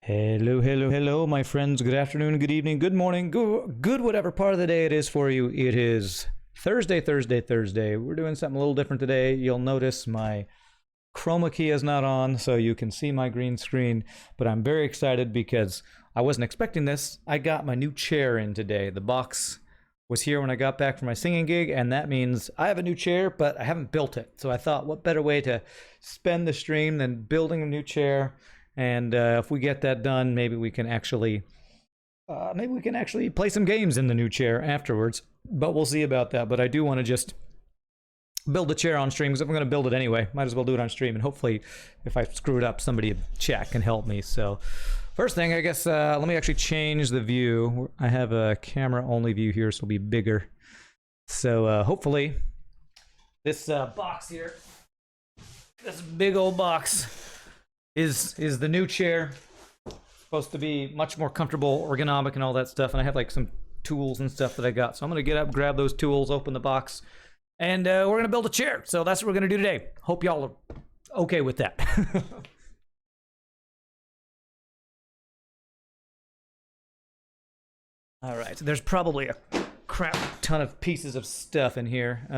Hello, hello, hello, my friends. Good afternoon, good evening, good morning, good whatever part of the day it is for you. It is Thursday. We're doing something a little different today. You'll notice my chroma key is not on, so you can see my green screen, but I'm very excited because I wasn't expecting this. I got my new chair in today. The box was here when I got back from my singing gig, and that means I have a new chair, but I haven't built it. So I thought, what better way to spend the stream than building a new chair? And if we get that done, maybe we can actually play some games in the new chair afterwards. But we'll see about that. But I do want to just build the chair on stream, because if I'm going to build it anyway, might as well do it on stream. And hopefully, if I screw it up, somebody in chat can help me. So first thing, I guess, let me actually change the view. I have a camera-only view here, so it'll be bigger. So hopefully, this box here, this big old box, is the new chair. Supposed to be much more comfortable, ergonomic, and all that stuff. And I have like some tools and stuff that I got. So I'm gonna get up, grab those tools, open the box, and we're gonna build a chair. So that's what we're gonna do today. Hope y'all are okay with that. All right, so there's probably a crap ton of pieces of stuff in here.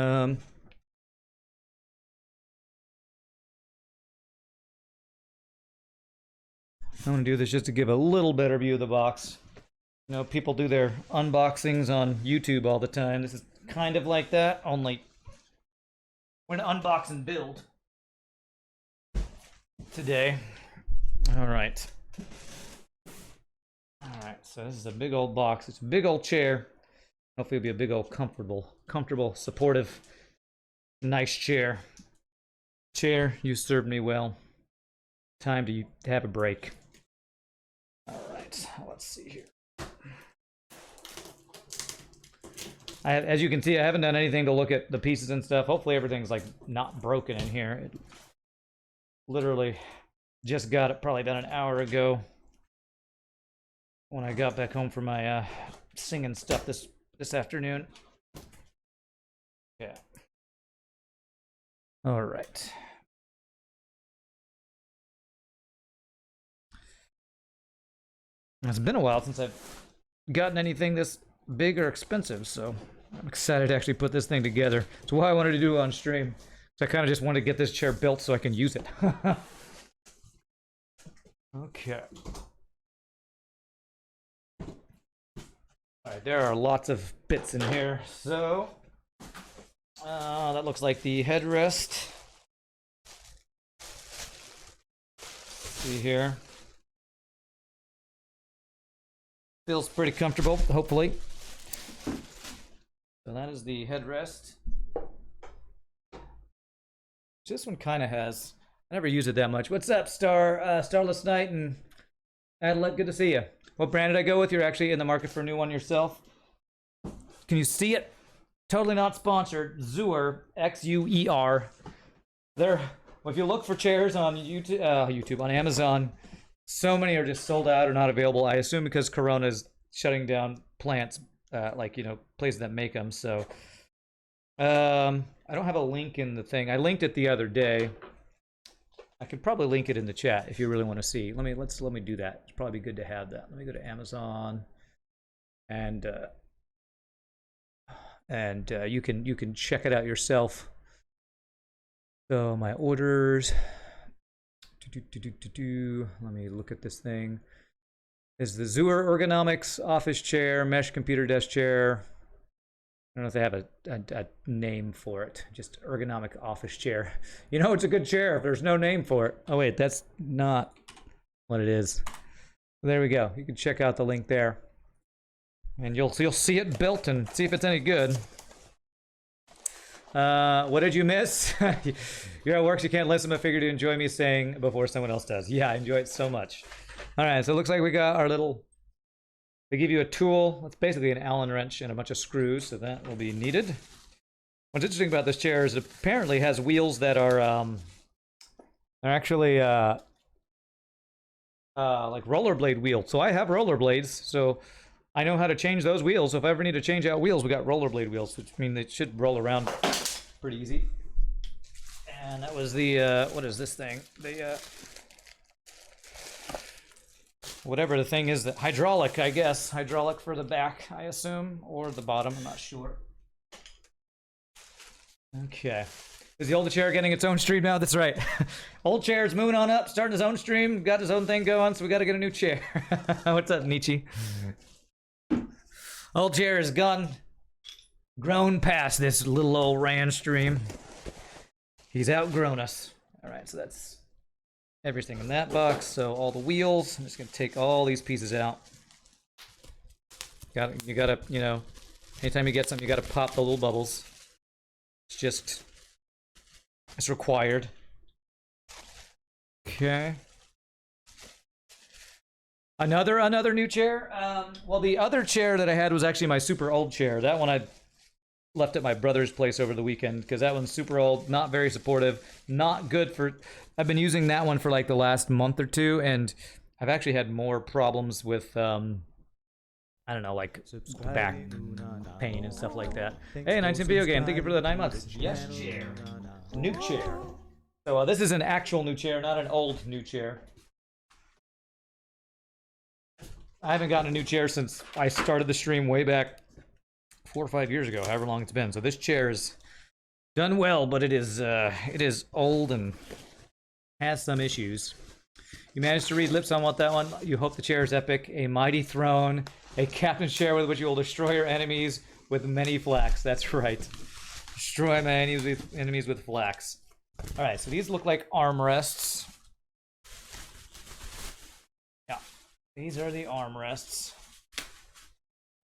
I'm going to do this just to give a little better view of the box. You know, people do their unboxings on YouTube all the time. This is kind of like that, only we're going to unbox and build today. All right. All right, so this is a big old box. It's a big old chair. Hopefully it'll be a big old comfortable, supportive, nice chair. Chair, you served me well. Time to have a break. Let's see here. As you can see, I haven't done anything to look at the pieces and stuff. Hopefully everything's like not broken in here. It literally just got it probably about an hour ago when I got back home from my singing stuff this afternoon. Yeah. All right. It's been a while since I've gotten anything this big or expensive, so I'm excited to actually put this thing together. It's why I wanted to do it on stream. So I kind of just wanted to get this chair built so I can use it. Okay. Alright, there are lots of bits in here. So, that looks like the headrest. See here. Feels pretty comfortable, hopefully. So that is the headrest. This one kind of has. I never use it that much. What's up, Starless Night and Adelaide? Good to see you. What brand did I go with? You're actually in the market for a new one yourself. Can you see it? Totally not sponsored. Xuer, Xuer. Well, if you look for chairs on YouTube, on Amazon, so many are just sold out or not available. I assume because Corona's shutting down plants, places that make them. So I don't have a link in the thing. I linked it the other day. I could probably link it in the chat if you really want to see. Let me do that. It's probably good to have that. Let me go to Amazon, and you can check it out yourself. So my orders. Let me look at this thing. Is the Xuer Ergonomics office chair, mesh computer desk chair. I don't know if they have a name for it. Just ergonomic office chair. You know, it's a good chair if there's no name for it. Oh wait, that's not what it is. There we go. You can check out the link there, and you'll see it built and see if it's any good. What did you miss? You're at work, so you can't listen, but figured you enjoy me saying before someone else does. Yeah, I enjoy it so much. All right, so it looks like we got our little. They give you a tool. It's basically an Allen wrench and a bunch of screws, so that will be needed. What's interesting about this chair is it apparently has wheels that are actually like rollerblade wheels. So I have rollerblades, so I know how to change those wheels. So if I ever need to change out wheels, we got rollerblade wheels, which mean they should roll around pretty easy. And that was the what is this thing? The whatever the thing is, that hydraulic, I guess. Hydraulic for the back, I assume, or the bottom, I'm not sure. Okay. Is the old chair getting its own stream now? That's right. Old chair's moving on up, starting his own stream, got his own thing going, so we gotta get a new chair. What's up, Nietzsche? Old chair has grown past this little old Rand stream. He's outgrown us. Alright, so that's everything in that box. So all the wheels, I'm just gonna take all these pieces out. You gotta, you know, anytime you get something, you gotta pop the little bubbles. It's required. Okay. Another new chair. Well, the other chair that I had was actually my super old chair. That one I left at my brother's place over the weekend because that one's super old, not very supportive, not good for. I've been using that one for like the last month or two, and I've actually had more problems with I don't know, like back pain and stuff like that. Hey, 19 Video Game, thank you for the 9 months. Yes, chair. New chair. So this is an actual new chair, not an old new chair. I haven't gotten a new chair since I started the stream way back 4 or 5 years ago, however long it's been. So this chair is done well, but it is old and has some issues. You managed to read lips on what that one. You hope the chair is epic. A mighty throne, a captain's chair with which you will destroy your enemies with many flax. That's right. Destroy my enemies with flax. All right, so these look like armrests. Yeah, these are the armrests.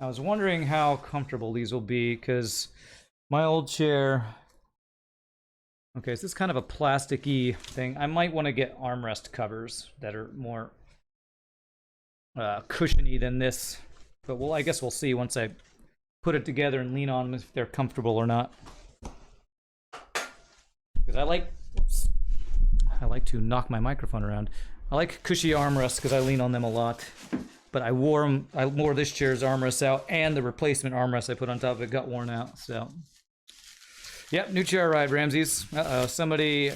I was wondering how comfortable these will be because my old chair. Okay, so this is kind of a plasticky thing. I might want to get armrest covers that are more cushiony than this, but I guess we'll see once I put it together and lean on them if they're comfortable or not. Because I like to knock my microphone around. I like cushy armrests because I lean on them a lot. But I wore this chair's armrests out, and the replacement armrest I put on top of it got worn out. So, yep, new chair arrived, Ramses. Somebody,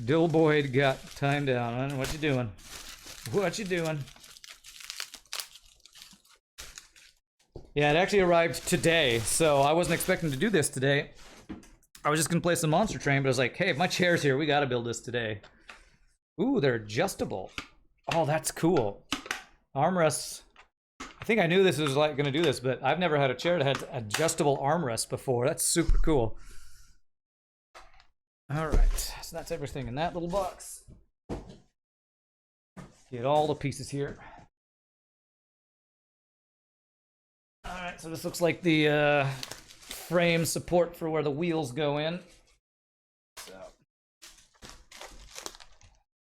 Dill Boyd got timed out. What you doing? What you doing? Yeah, it actually arrived today, so I wasn't expecting to do this today. I was just gonna play some Monster Train, but I was like, hey, if my chair's here, we gotta build this today. Ooh, they're adjustable. Oh, that's cool. Armrests. I think I knew this was like gonna do this, but I've never had a chair that had adjustable armrests before. That's super cool. All right, so that's everything in that little box. Get all the pieces here. All right, so this looks like the frame support for where the wheels go in. So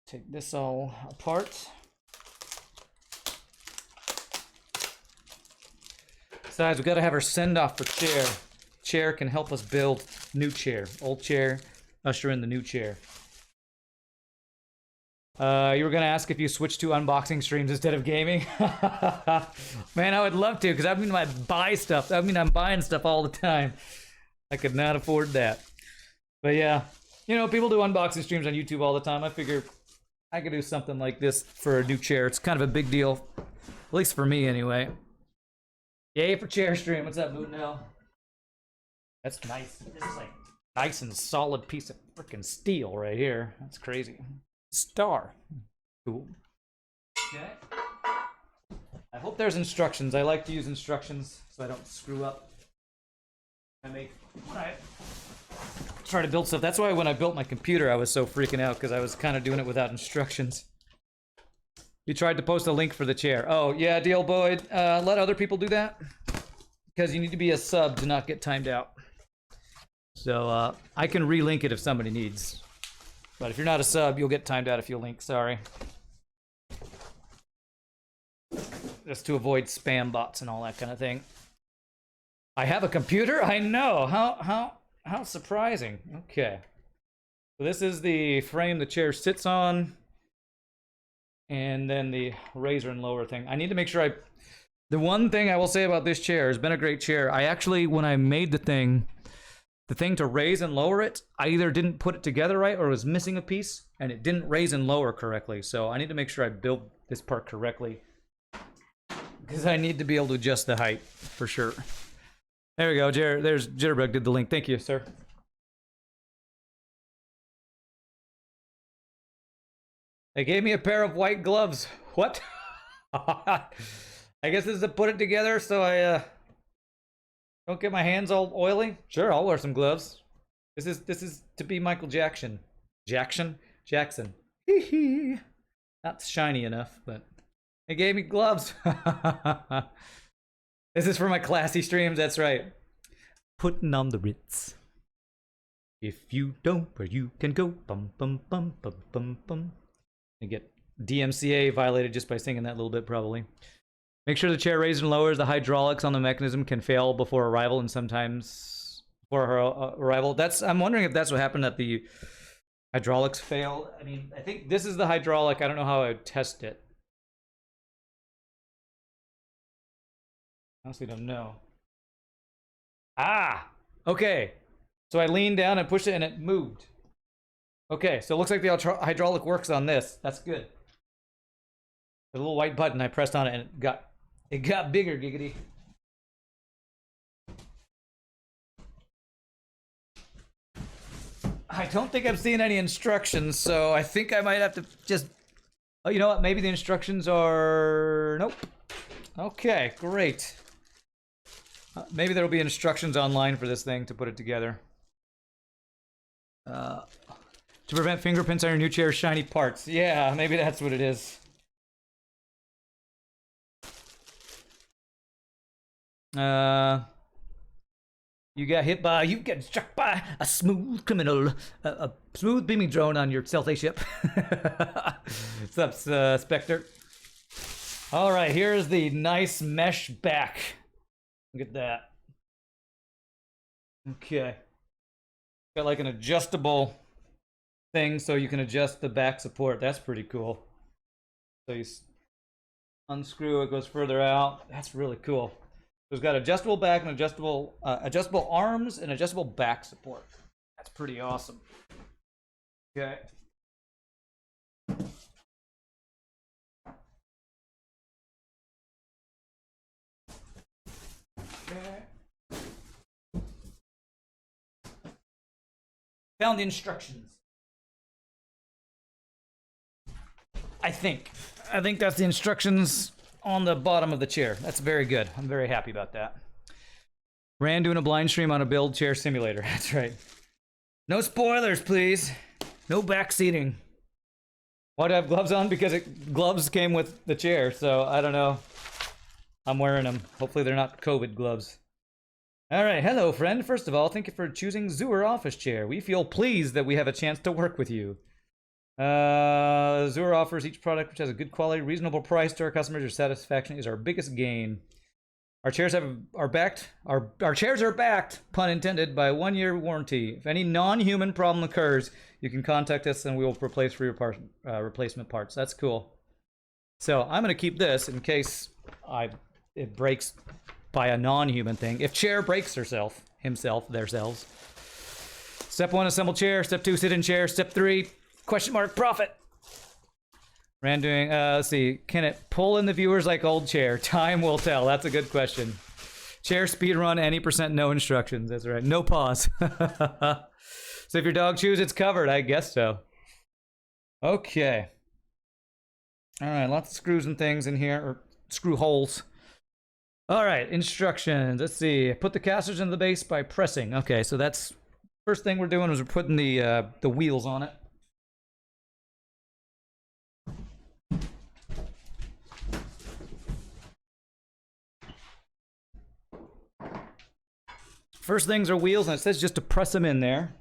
take this all apart. Besides, we've got to have our send-off for chair. Chair can help us build new chair. Old chair, usher in the new chair. You were gonna ask if you switched to unboxing streams instead of gaming. Man, I would love to, because I mean, I buy stuff. I mean, I'm buying stuff all the time. I could not afford that. But yeah, you know, people do unboxing streams on YouTube all the time. I figure I could do something like this for a new chair. It's kind of a big deal, at least for me anyway. Yay for chair stream. What's up, Moonell? That's nice. This is like nice and solid piece of freaking steel right here. That's crazy. Star. Cool. Okay. I hope there's instructions. I like to use instructions so I don't screw up. When I try to build stuff. That's why when I built my computer, I was so freaking out because I was kind of doing it without instructions. You tried to post a link for the chair. Oh, yeah, Deal Boyd. Let other people do that. Because you need to be a sub to not get timed out. So I can relink it if somebody needs. But if you're not a sub, you'll get timed out if you link. Sorry. Just to avoid spam bots and all that kind of thing. I have a computer? I know. How surprising. Okay. So this is the frame the chair sits on. And then the raiser and lower thing. I need to make sure the one thing I will say about this chair, has been a great chair. I actually, when I made the thing to raise and lower it, I either didn't put it together right or was missing a piece, and it didn't raise and lower correctly. So I need to make sure I build this part correctly. Because I need to be able to adjust the height, for sure. There we go, there's Jitterbug did the link. Thank you, sir. They gave me a pair of white gloves. What? I guess this is to put it together so I don't get my hands all oily. Sure, I'll wear some gloves. This is to be Michael Jackson. Jackson. Hee hee. Not shiny enough, but they gave me gloves. This is for my classy streams. That's right. Putting on the Ritz. If you don't, where you can go. Bum bum bum bum bum bum. And get DMCA violated just by singing that little bit, probably. Make sure the chair raises and lowers. The hydraulics on the mechanism can fail before arrival, and sometimes before her arrival. I'm wondering if that's what happened, that the hydraulics fail. I mean, I think this is the hydraulic. I don't know how I would test it. Honestly, don't know. Ah, okay. So I leaned down and pushed it, and it moved. Okay, so it looks like the hydraulic works on this. That's good. The little white button, I pressed on it, and it got bigger, giggity. I don't think I'm seeing any instructions, so I think I might have to just... Oh, you know what? Maybe the instructions are... Nope. Okay, great. Maybe there'll be instructions online for this thing to put it together. To prevent fingerprints on your new chair's shiny parts. Yeah, maybe that's what it is. You get struck by a smooth criminal, a smooth beaming drone on your stealth ship. What's up, Spectre? All right, here's the nice mesh back. Look at that. Okay. Got like an adjustable thing so you can adjust the back support. That's pretty cool. So you unscrew, it goes further out. That's really cool. So it's got adjustable back and adjustable arms and adjustable back support. That's pretty awesome. Okay. Found the instructions. I think that's the instructions on the bottom of the chair. That's very good. I'm very happy about that. Ran doing a blind stream on a build chair simulator. That's right. No spoilers, please. No back seating. Why do I have gloves on? Because gloves came with the chair, so I don't know. I'm wearing them. Hopefully they're not COVID gloves. All right, hello, friend. First of all, thank you for choosing Zoour Office Chair. We feel pleased that we have a chance to work with you. Zoour offers each product which has a good quality, reasonable price to our customers. Your satisfaction is our biggest gain. Our chairs are backed. Our chairs are backed, pun intended, by a 1-year warranty. If any non-human problem occurs, you can contact us and we will replace for your replacement parts. That's cool. So I'm gonna keep this in case it breaks by a non-human thing. If chair breaks themselves. Step 1, assemble chair. Step 2, sit in chair. Step 3, question mark, profit. Ran doing, let's see. Can it pull in the viewers like old chair? Time will tell. That's a good question. Chair speed run, any %, no instructions. That's right. No pause. So if your dog chews, it's covered. I guess so. Okay. All right, lots of screws and things in here, or screw holes. All right, instructions. Let's see. Put the casters into the base by pressing. Okay, so that's first thing we're doing is we're putting the wheels on it. First things are wheels, and it says just to press them in there.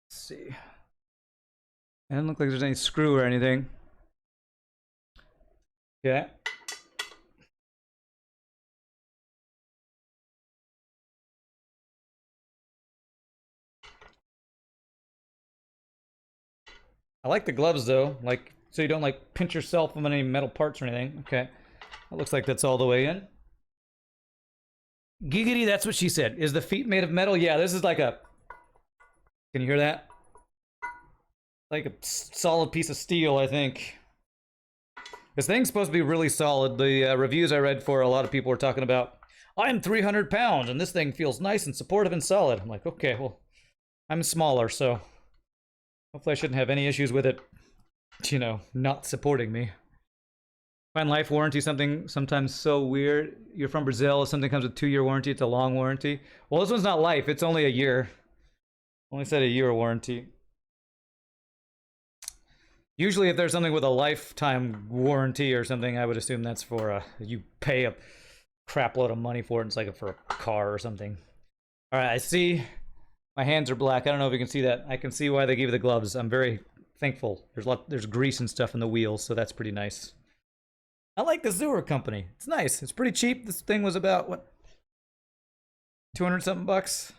Let's see. It doesn't look like there's any screw or anything. Okay. I like the gloves though, like so you don't like pinch yourself on any metal parts or anything. Okay. That looks like that's all the way in. Giggity, that's what she said. Is the feet made of metal? Yeah, this is like a... Can you hear that? like a solid piece of steel, I think. This thing's supposed to be really solid. The reviews I read for, a lot of people were talking about, I'm 300 pounds and this thing feels nice and supportive and solid. I'm like, okay, well, I'm smaller, so hopefully I shouldn't have any issues with it, you know, not supporting me. Find life warranty something sometimes so weird. You're from Brazil, if something comes with 2-year warranty, it's a long warranty. Well, this one's not life, it's only a year. Only said a year warranty. Usually if there's something with a lifetime warranty or something, I would assume that's for you pay a crap load of money for it. It's like for a car or something. All right, I see my hands are black. I don't know if you can see that. I can see why they gave you the gloves. I'm very thankful. There's grease and stuff in the wheels, so that's pretty nice. I like the Zoomer company. It's nice. It's pretty cheap. This thing was about what, 200 something bucks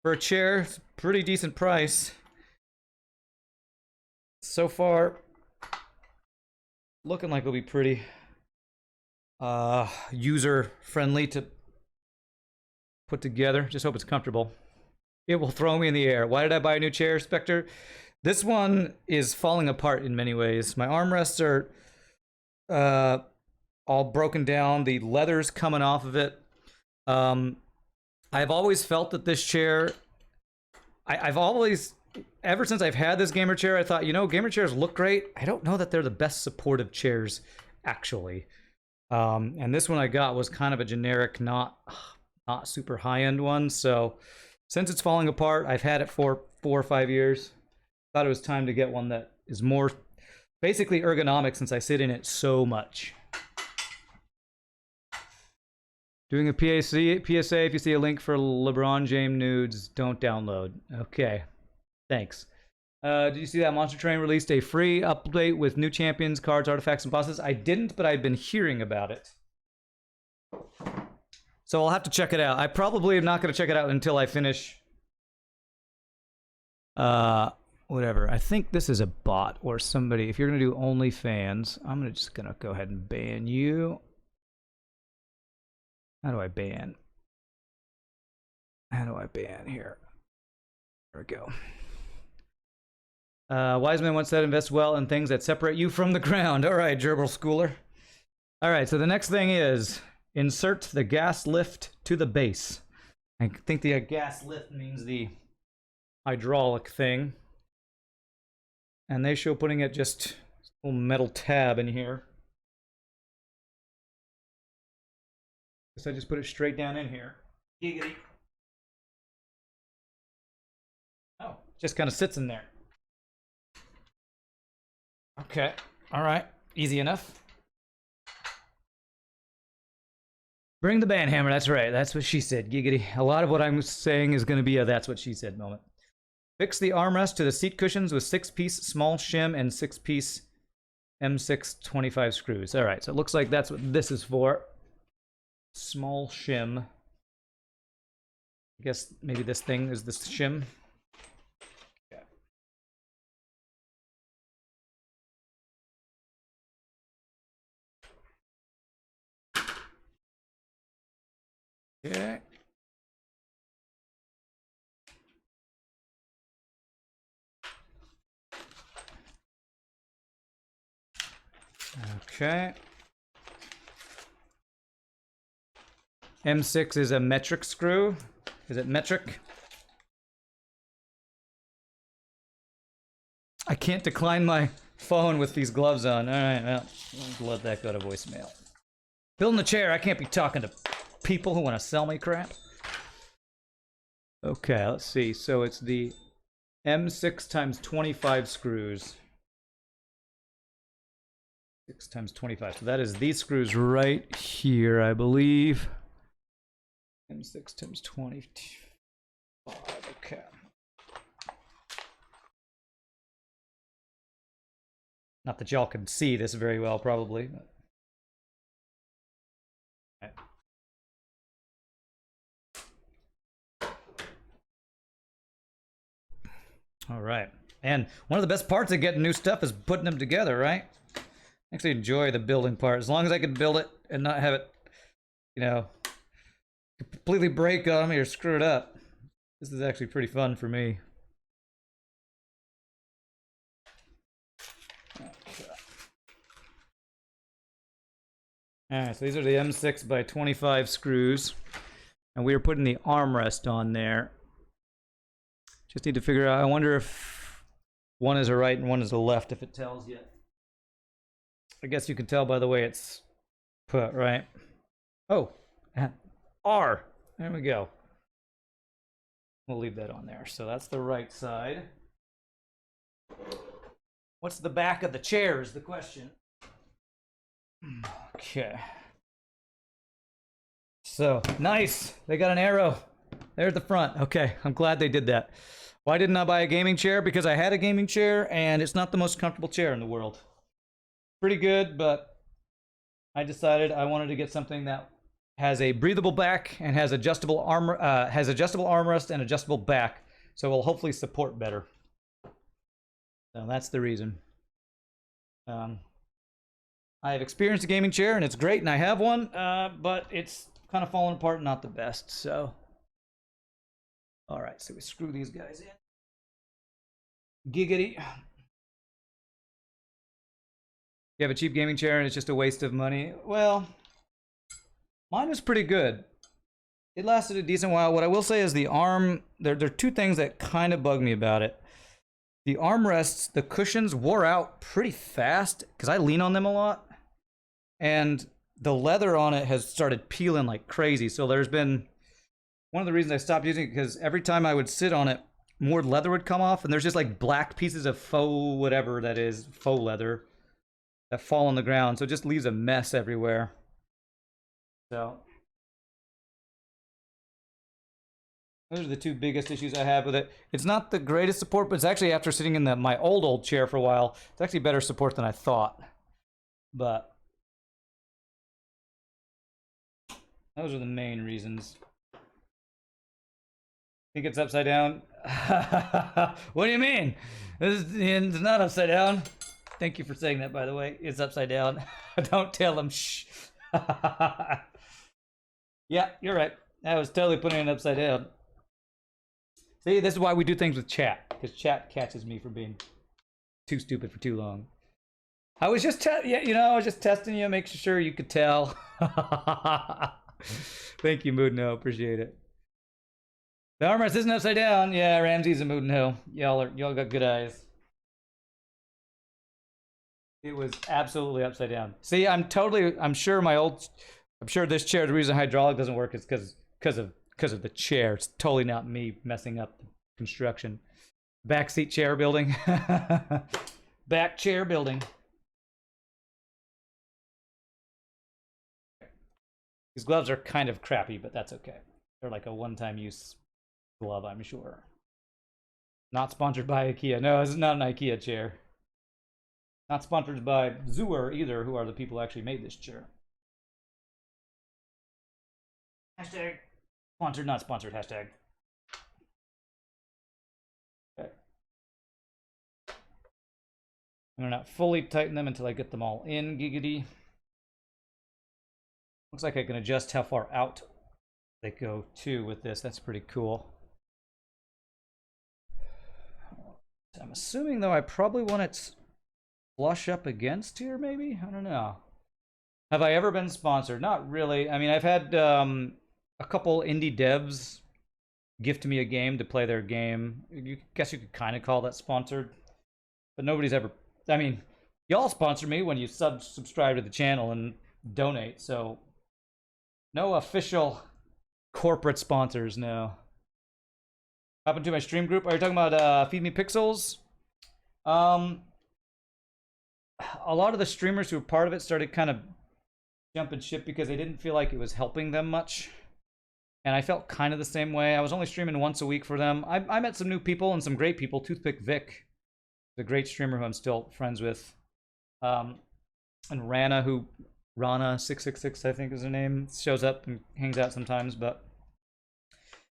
for a chair. It's a pretty decent price. So far, looking like it'll be pretty user friendly to put together. Just hope it's comfortable. It will throw me in the air. Why did I buy a new chair, Spectre? This one is falling apart in many ways. My armrests are all broken down. The leather's coming off of it. I've always felt that this chair, I've always, ever since I've had this gamer chair, I thought, you know, gamer chairs look great. I don't know that they're the best supportive chairs, actually. And this one I got was kind of a generic, not super high-end one. So since it's falling apart, I've had it for 4 or 5 years. Thought it was time to get one that is more basically ergonomic since I sit in it so much. Doing a PSA, if you see a link for LeBron James nudes, don't download. Okay, thanks. Did you see that Monster Train released a free update with new champions, cards, artifacts, and bosses? I didn't, but I've been hearing about it. So I'll have to check it out. I probably am not going to check it out until I finish whatever. I think this is a bot or somebody. If you're going to do OnlyFans, I'm just going to go ahead and ban you. How do I ban? How do I ban here? There we go. Wiseman once said, invest well in things that separate you from the ground. All right, Gerbil Schooler. All right, so the next thing is insert the gas lift to the base. I think the gas lift means the hydraulic thing. And they show putting it just a little metal tab in here. Guess I just put it straight down in here. Giggity. Oh, just kind of sits in there. Okay, all right, easy enough. Bring the band hammer, that's right, that's what she said, giggity. A lot of what I'm saying is gonna be a that's what she said moment. Fix the armrest to the seat cushions with 6-piece small shim and 6-piece M6 25 screws. All right, so it looks like that's what this is for. Small shim. I guess maybe this thing is the shim. Yeah. Okay. Okay. M6 is a metric screw. Is it metric? I can't decline my phone with these gloves on. All right, well, we'll let that go to voicemail. Building a chair, I can't be talking to people who want to sell me crap. Okay, let's see. So it's the M6 times 25 screws. 6 times 25. So that is these screws right here, I believe. M6 times 25. Okay. Not that y'all can see this very well, probably. But... All right. And one of the best parts of getting new stuff is putting them together, right? I actually enjoy the building part. As long as I can build it and not have it, you know, completely break on me or screw it up. This is actually pretty fun for me. All right, so these are the M6 by 25 screws, and we are putting the armrest on there. Just need to figure out, I wonder if one is a right and one is a left, if it tells you. I guess you can tell by the way it's put, right? Oh, R. There we go. We'll leave that on there. So that's the right side. What's the back of the chair is the question. Okay. So, nice. They got an arrow. There at the front. Okay, I'm glad they did that. Why didn't I buy a gaming chair? Because I had a gaming chair, and it's not the most comfortable chair in the world. Pretty good, but I decided I wanted to get something that has a breathable back and has adjustable armrest and adjustable back, so it will hopefully support better. So that's the reason. I have experienced a gaming chair, and it's great, and I have one, but it's kind of fallen apart and not the best, so. All right, so we screw these guys in. Giggity. You have a cheap gaming chair and it's just a waste of money. Well, mine was pretty good. It lasted a decent while. What I will say is the arm, there are two things that kind of bug me about it. The armrests, the cushions wore out pretty fast because I lean on them a lot. And the leather on it has started peeling like crazy. So there's been, one of the reasons I stopped using it because every time I would sit on it, more leather would come off, and there's just like black pieces of faux whatever that is, faux leather, that fall on the ground. So it just leaves a mess everywhere. So those are the two biggest issues I have with it. It's not the greatest support, but it's actually, after sitting in my old chair for a while, it's actually better support than I thought. But those are the main reasons. Think it's upside down? What do you mean? It's not upside down. Thank you for saying that, by the way. It's upside down. Don't tell them. Shh. Yeah, you're right. I was totally putting it upside down. See, this is why we do things with chat, because chat catches me for being too stupid for too long. I was just I was just testing you, making sure you could tell. Thank you, Moodno. Appreciate it. The armrest isn't upside down. Yeah, Ramsey's a Moodno. Y'all got good eyes. It was absolutely upside down. See, I'm sure this chair, the reason hydraulic doesn't work is because of the chair. It's totally not me messing up the construction. Backseat chair building. Back chair building. These gloves are kind of crappy, but that's okay. They're like a one-time use glove, I'm sure. Not sponsored by IKEA. No, this is not an IKEA chair. Not sponsored by Zooer either, who are the people who actually made this chair. Hashtag sponsored, not sponsored, hashtag. Okay. I'm gonna not fully tighten them until I get them all in, giggity. Looks like I can adjust how far out they go too with this. That's pretty cool. I'm assuming though I probably want it flush up against here, maybe? I don't know. Have I ever been sponsored? Not really. I mean, I've had a couple indie devs gift me a game to play their game. Guess you could kind of call that sponsored. But nobody's ever... I mean, y'all sponsor me when you subscribe to the channel and donate, so... No official corporate sponsors, no. Hop into my stream group. Are you talking about Feed Me Pixels? A lot of the streamers who were part of it started kind of jumping ship because they didn't feel like it was helping them much. And I felt kind of the same way. I was only streaming once a week for them. I met some new people and some great people. Toothpick Vic, the great streamer who I'm still friends with. And Rana666, I think is her name, shows up and hangs out sometimes, but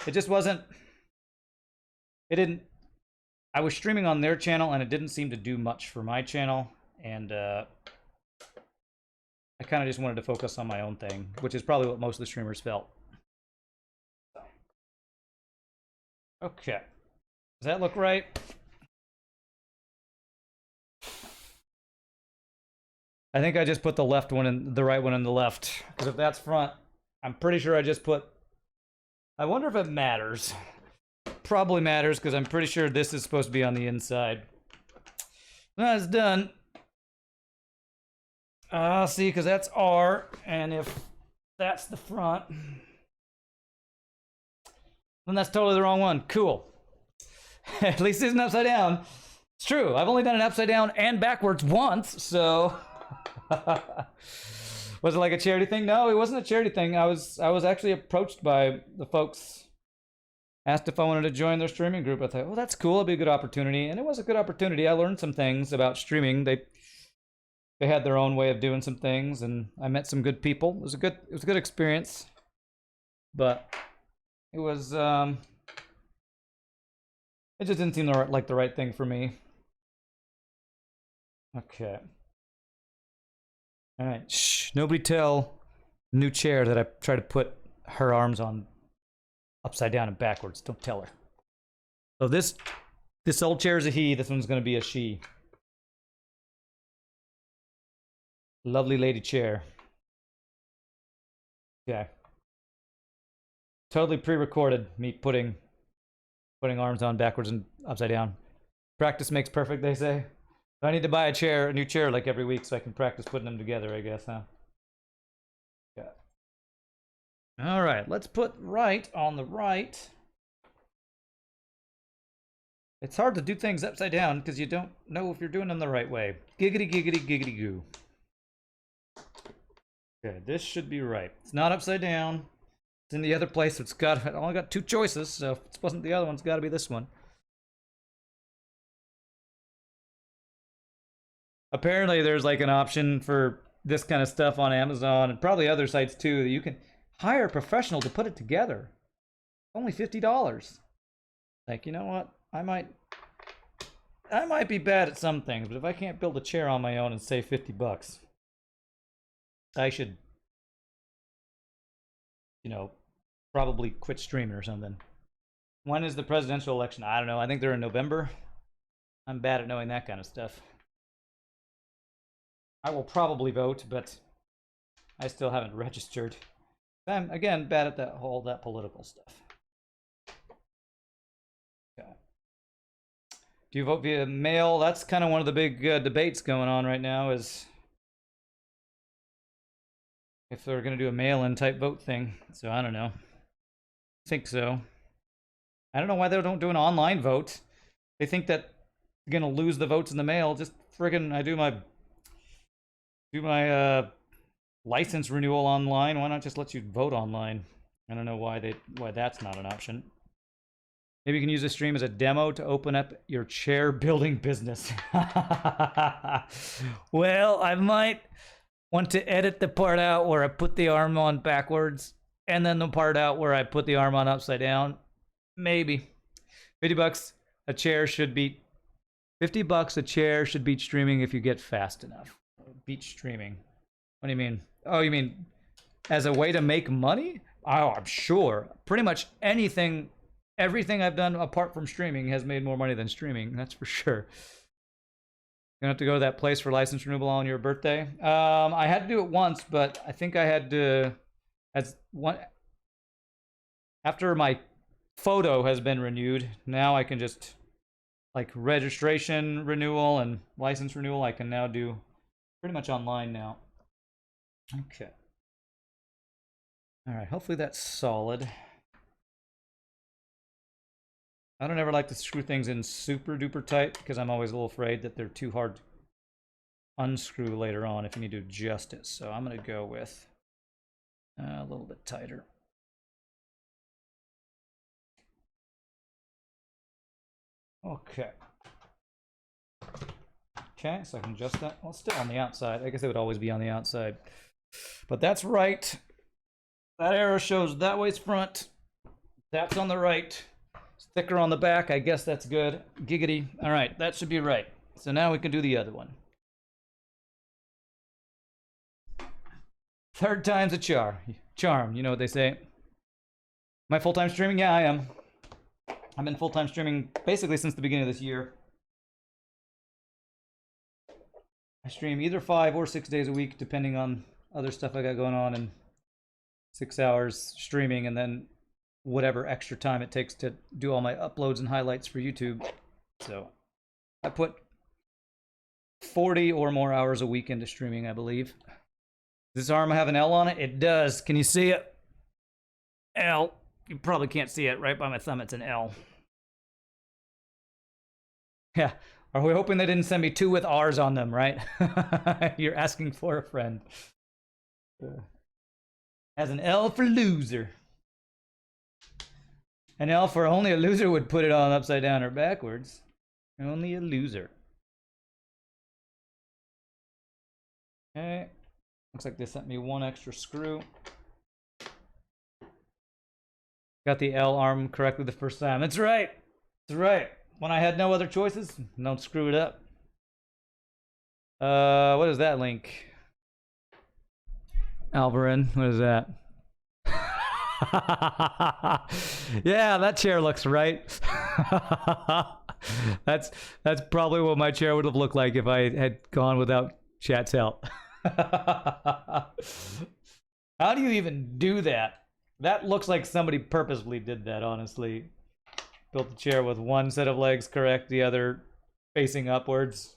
it just wasn't... I was streaming on their channel and it didn't seem to do much for my channel, and I kind of just wanted to focus on my own thing, which is probably what most of the streamers felt. Okay. Does that look right? I think I just put the left one in the right one in the left. Because if that's front, I'm pretty sure I just put. I wonder if it matters. Probably matters because I'm pretty sure this is supposed to be on the inside. That's done. See, because that's R, and if that's the front, then that's totally the wrong one. Cool. At least it isn't upside down. It's true. I've only done it upside down and backwards once, so. Was it like a charity thing? No, it wasn't a charity thing. I was actually approached by the folks, asked if I wanted to join their streaming group. I thought, well, that's cool. It'll be a good opportunity, and it was a good opportunity. I learned some things about streaming. They had their own way of doing some things, and I met some good people. It was a good experience, but it was it just didn't seem like the right thing for me. Okay. All right. Shh. Nobody tell new chair that I try to put her arms on upside down and backwards. Don't tell her. So this old chair is a he. This one's going to be a she. Lovely lady chair. Okay. Totally pre-recorded me putting arms on backwards and upside down. Practice makes perfect, they say. I need to buy a new chair like every week so I can practice putting them together, I guess, huh? Yeah. All right, let's put right on the right. It's hard to do things upside down because you don't know if you're doing them the right way. Giggity, giggity, giggity goo. Okay, this should be right. It's not upside down. It's in the other place. I only got two choices, so if it wasn't the other one, it's got to be this one. Apparently, there's like an option for this kind of stuff on Amazon and probably other sites too that you can hire a professional to put it together. Only $50. Like, you know what? I might be bad at some things, but if I can't build a chair on my own and save $50, I should, probably quit streaming or something. When is the presidential election? I don't know. I think they're in November. I'm bad at knowing that kind of stuff. I will probably vote, but I still haven't registered. I'm, again, bad at that political stuff. Okay. Do you vote via mail? That's kind of one of the big debates going on right now, is if they're going to do a mail-in type vote thing. So I don't know. I think so. I don't know why they don't do an online vote. They think that you're going to lose the votes in the mail. Just friggin' I do my license renewal online. Why not just let you vote online? I don't know why that's not an option. Maybe you can use this stream as a demo to open up your chair building business. Well, I might want to edit the part out where I put the arm on backwards and then the part out where I put the arm on upside down. Maybe. $50 a chair should beat $50 a chair should beat streaming if you get fast enough. Beat streaming. What do you mean? Oh, you mean as a way to make money? Oh, I'm sure. Pretty much everything I've done apart from streaming has made more money than streaming. That's for sure. You have to go to that place for license renewal on your birthday. I had to do it once, but I think I had to after my photo has been renewed. Now I can just like registration renewal and license renewal. I can now do pretty much online now. Okay. All right. Hopefully that's solid. I don't ever like to screw things in super duper tight because I'm always a little afraid that they're too hard to unscrew later on if you need to adjust it. So I'm going to go with a little bit tighter. Okay. Okay, so I can adjust that. Well, it's still on the outside. I guess it would always be on the outside. But that's right. That arrow shows that way's front. That's on the right. Sticker on the back. I guess that's good. Giggity. All right, that should be right. So now we can do the other one. Third time's a charm. You know what they say. Am I full-time streaming? Yeah, I am. I've been full-time streaming basically since the beginning of this year. I stream either 5 or 6 days a week, depending on other stuff I got going on, and 6 hours streaming, and then whatever extra time it takes to do all my uploads and highlights for YouTube. So I put 40 or more hours a week into streaming, I believe. Does this arm have an L on it? It does. Can you see it? L. You probably can't see it. Right by my thumb, it's an L. Yeah. Are we hoping they didn't send me 2 with R's on them, right? You're asking for a friend. Has an L for loser. An L for only a loser would put it on upside down or backwards. Only a loser. Okay. Looks like they sent me 1 extra screw. Got the L arm correctly the first time. That's right. That's right. When I had no other choices, don't screw it up. What is that link? Alvarin, what is that? Yeah, that chair looks right. That's probably what my chair would have looked like if I had gone without chat's help. How do you even do that? That looks like somebody purposely did that, honestly. Built the chair with 1 set of legs correct, the other facing upwards.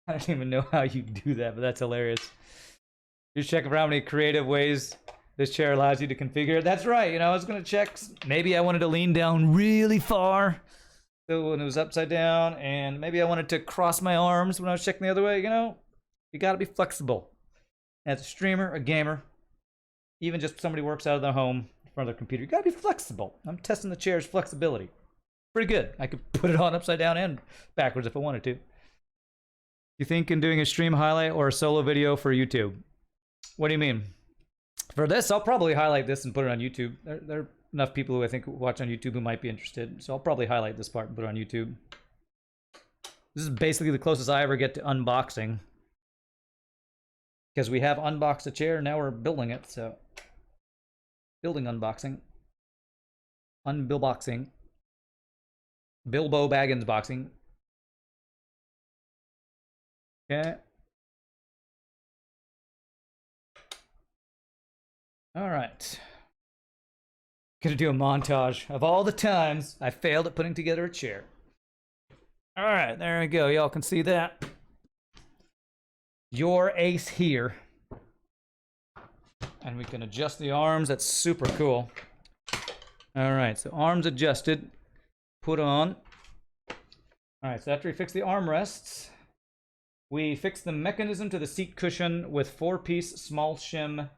I don't even know how you do that, but that's hilarious. Just check for how many creative ways this chair allows you to configure it. That's right, you know, I was gonna check, maybe I wanted to lean down really far, so when it was upside down, and maybe I wanted to cross my arms when I was checking the other way, you know? You gotta be flexible. As a streamer, a gamer, even just somebody who works out of their home in front of their computer, you gotta be flexible. I'm testing the chair's flexibility. Pretty good. I could put it on upside down and backwards if I wanted to. You think in doing a stream highlight or a solo video for YouTube? What do you mean? For this, I'll probably highlight this and put it on YouTube. There are enough people who I think watch on YouTube who might be interested, so I'll probably highlight this part and put it on YouTube. This is basically the closest I ever get to unboxing. Because we have unboxed a chair, now we're building it, so. Building unboxing. Unbillboxing. Bilbo Baggins boxing. Okay. Alright. Gonna do a montage of all the times I failed at putting together a chair. Alright, there we go. Y'all can see that. Your ace here. And we can adjust the arms. That's super cool. Alright, so arms adjusted. Put on. Alright, so after we fix the armrests, we fix the mechanism to the seat cushion with 4-piece small shim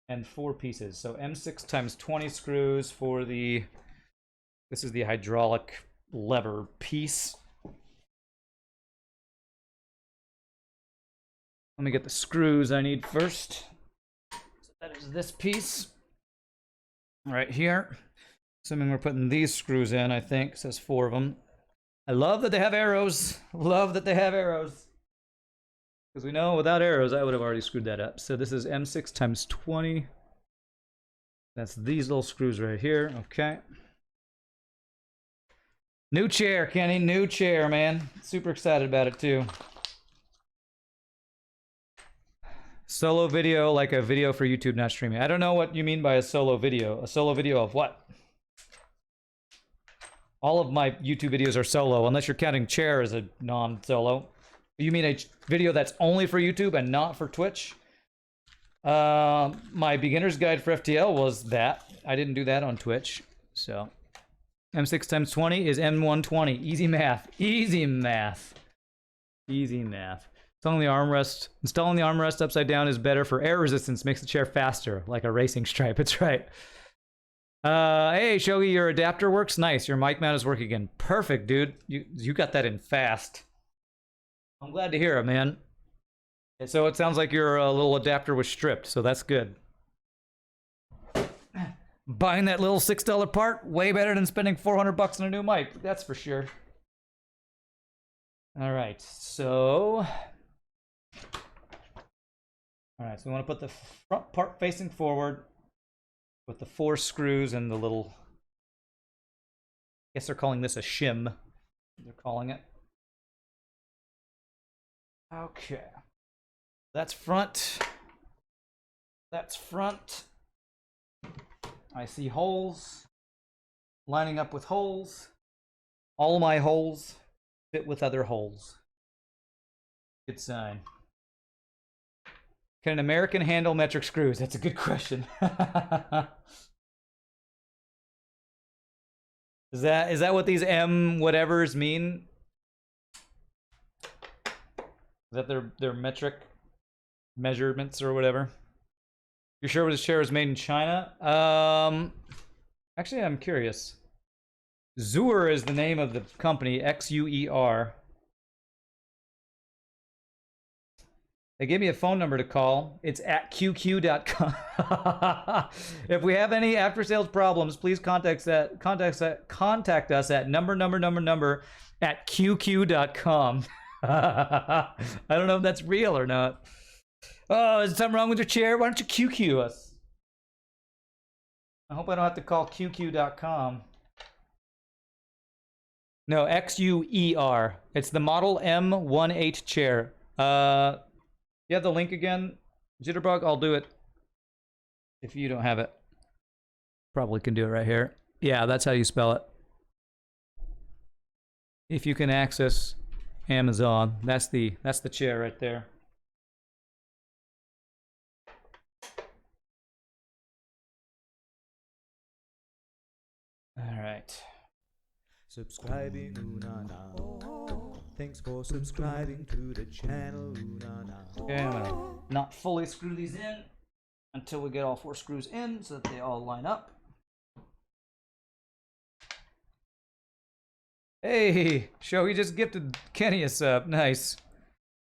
and 4 pieces. So M6 times 20 screws for the, this is the hydraulic lever piece. Let me get the screws I need first. So that is this piece right here. Assuming we're putting these screws in, I think. It says 4 of them. I love that they have arrows. Love that they have arrows. Because we know without arrows, I would have already screwed that up. So this is M6 times 20. That's these little screws right here. Okay. New chair, Kenny. New chair, man. Super excited about it, too. Solo video, like a video for YouTube, not streaming. I don't know what you mean by a solo video. A solo video of what? All of my YouTube videos are solo, unless you're counting chair as a non-solo. You mean a video that's only for YouTube and not for Twitch? My beginner's guide for FTL was that. I didn't do that on Twitch. So M6 times 20 is M120. Easy math. Easy math. Easy math. Installing the armrest upside down is better for air resistance. Makes the chair faster, like a racing stripe. It's right. Hey, Shogi, your adapter works? Nice. Your mic mount is working again. Perfect, dude. You got that in fast. I'm glad to hear it, man. So it sounds like your little adapter was stripped, so that's good. Buying that little $6 part, way better than spending $400 on a new mic. That's for sure. All right, so... All right, so we want to put the front part facing forward with the 4 screws and the little Guess they're calling this a shim. They're calling it. Okay. That's front. That's front. I see holes lining up with holes. All my holes fit with other holes. Good sign. Can an American handle metric screws? That's a good question. Is that what these M whatevers mean? Is that their metric measurements or whatever? You sure this chair is made in China? Actually, I'm curious. Xuer is the name of the company, Xuer. They gave me a phone number to call. It's at qq.com. If we have any after sales problems, please contact us at number at qq.com. I don't know if that's real or not. Oh, is something wrong with your chair? Why don't you QQ us? I hope I don't have to call qq.com. No, XUER. It's the Model M18 chair. You have the link again? Jitterbug, I'll do it. If you don't have it. Probably can do it right here. Yeah, that's how you spell it. If you can access Amazon, that's the chair right there. All right. Subscribing, thanks for subscribing to the channel, Okay, I'm gonna not fully screw these in until we get all 4 screws in so that they all line up. Hey, Shogi just gifted Kenny a sub. Nice.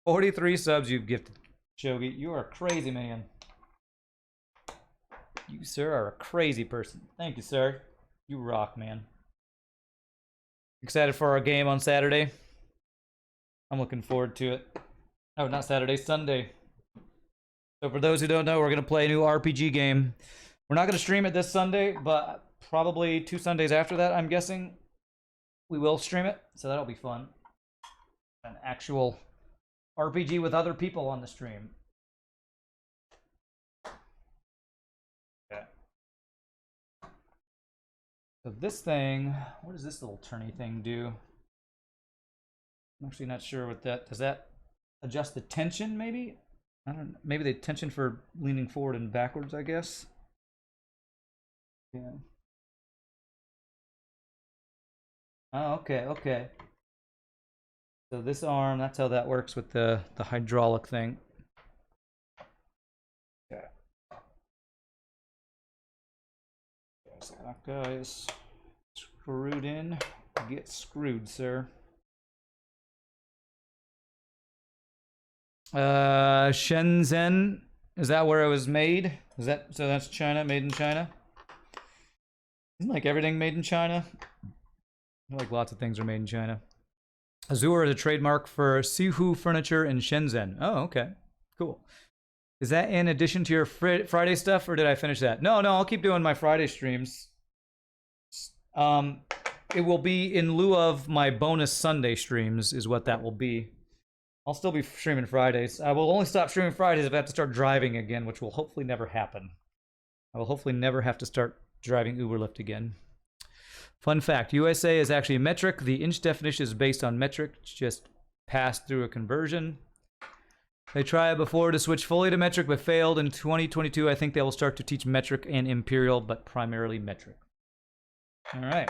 43 subs you've gifted, Shogi. You are a crazy man. You, sir, are a crazy person. Thank you, sir. You rock, man. Excited for our game on Saturday? I'm looking forward to it. Oh, not Saturday, Sunday. So for those who don't know, we're going to play a new RPG game. We're not going to stream it this Sunday, but probably 2 Sundays after that, I'm guessing. We will stream it, so that'll be fun. An actual RPG with other people on the stream. Okay. So this thing, what does this little turny thing do? I'm actually not sure what that, does that adjust the tension maybe? I don't know, maybe the tension for leaning forward and backwards, I guess. Yeah. Oh, okay, okay. So this arm, that's how that works with the hydraulic thing. Okay. So that guy is screwed in. Get screwed, sir. Shenzhen, is that where it was made? Is that, so that's China, made in China? Isn't like everything made in China? I feel like lots of things are made in China. Xuer is a trademark for Sihu Furniture in Shenzhen. Oh, okay. Cool. Is that in addition to your Friday stuff, or did I finish that? No, I'll keep doing my Friday streams. It will be in lieu of my bonus Sunday streams, is what that will be. I'll still be streaming Fridays. I will only stop streaming Fridays if I have to start driving again, which will hopefully never happen. I will hopefully never have to start driving Uberlift again. Fun fact, USA is actually metric. The inch definition is based on metric. It's just passed through a conversion. They tried before to switch fully to metric, but failed. In 2022, I think they will start to teach metric and imperial, but primarily metric. All right.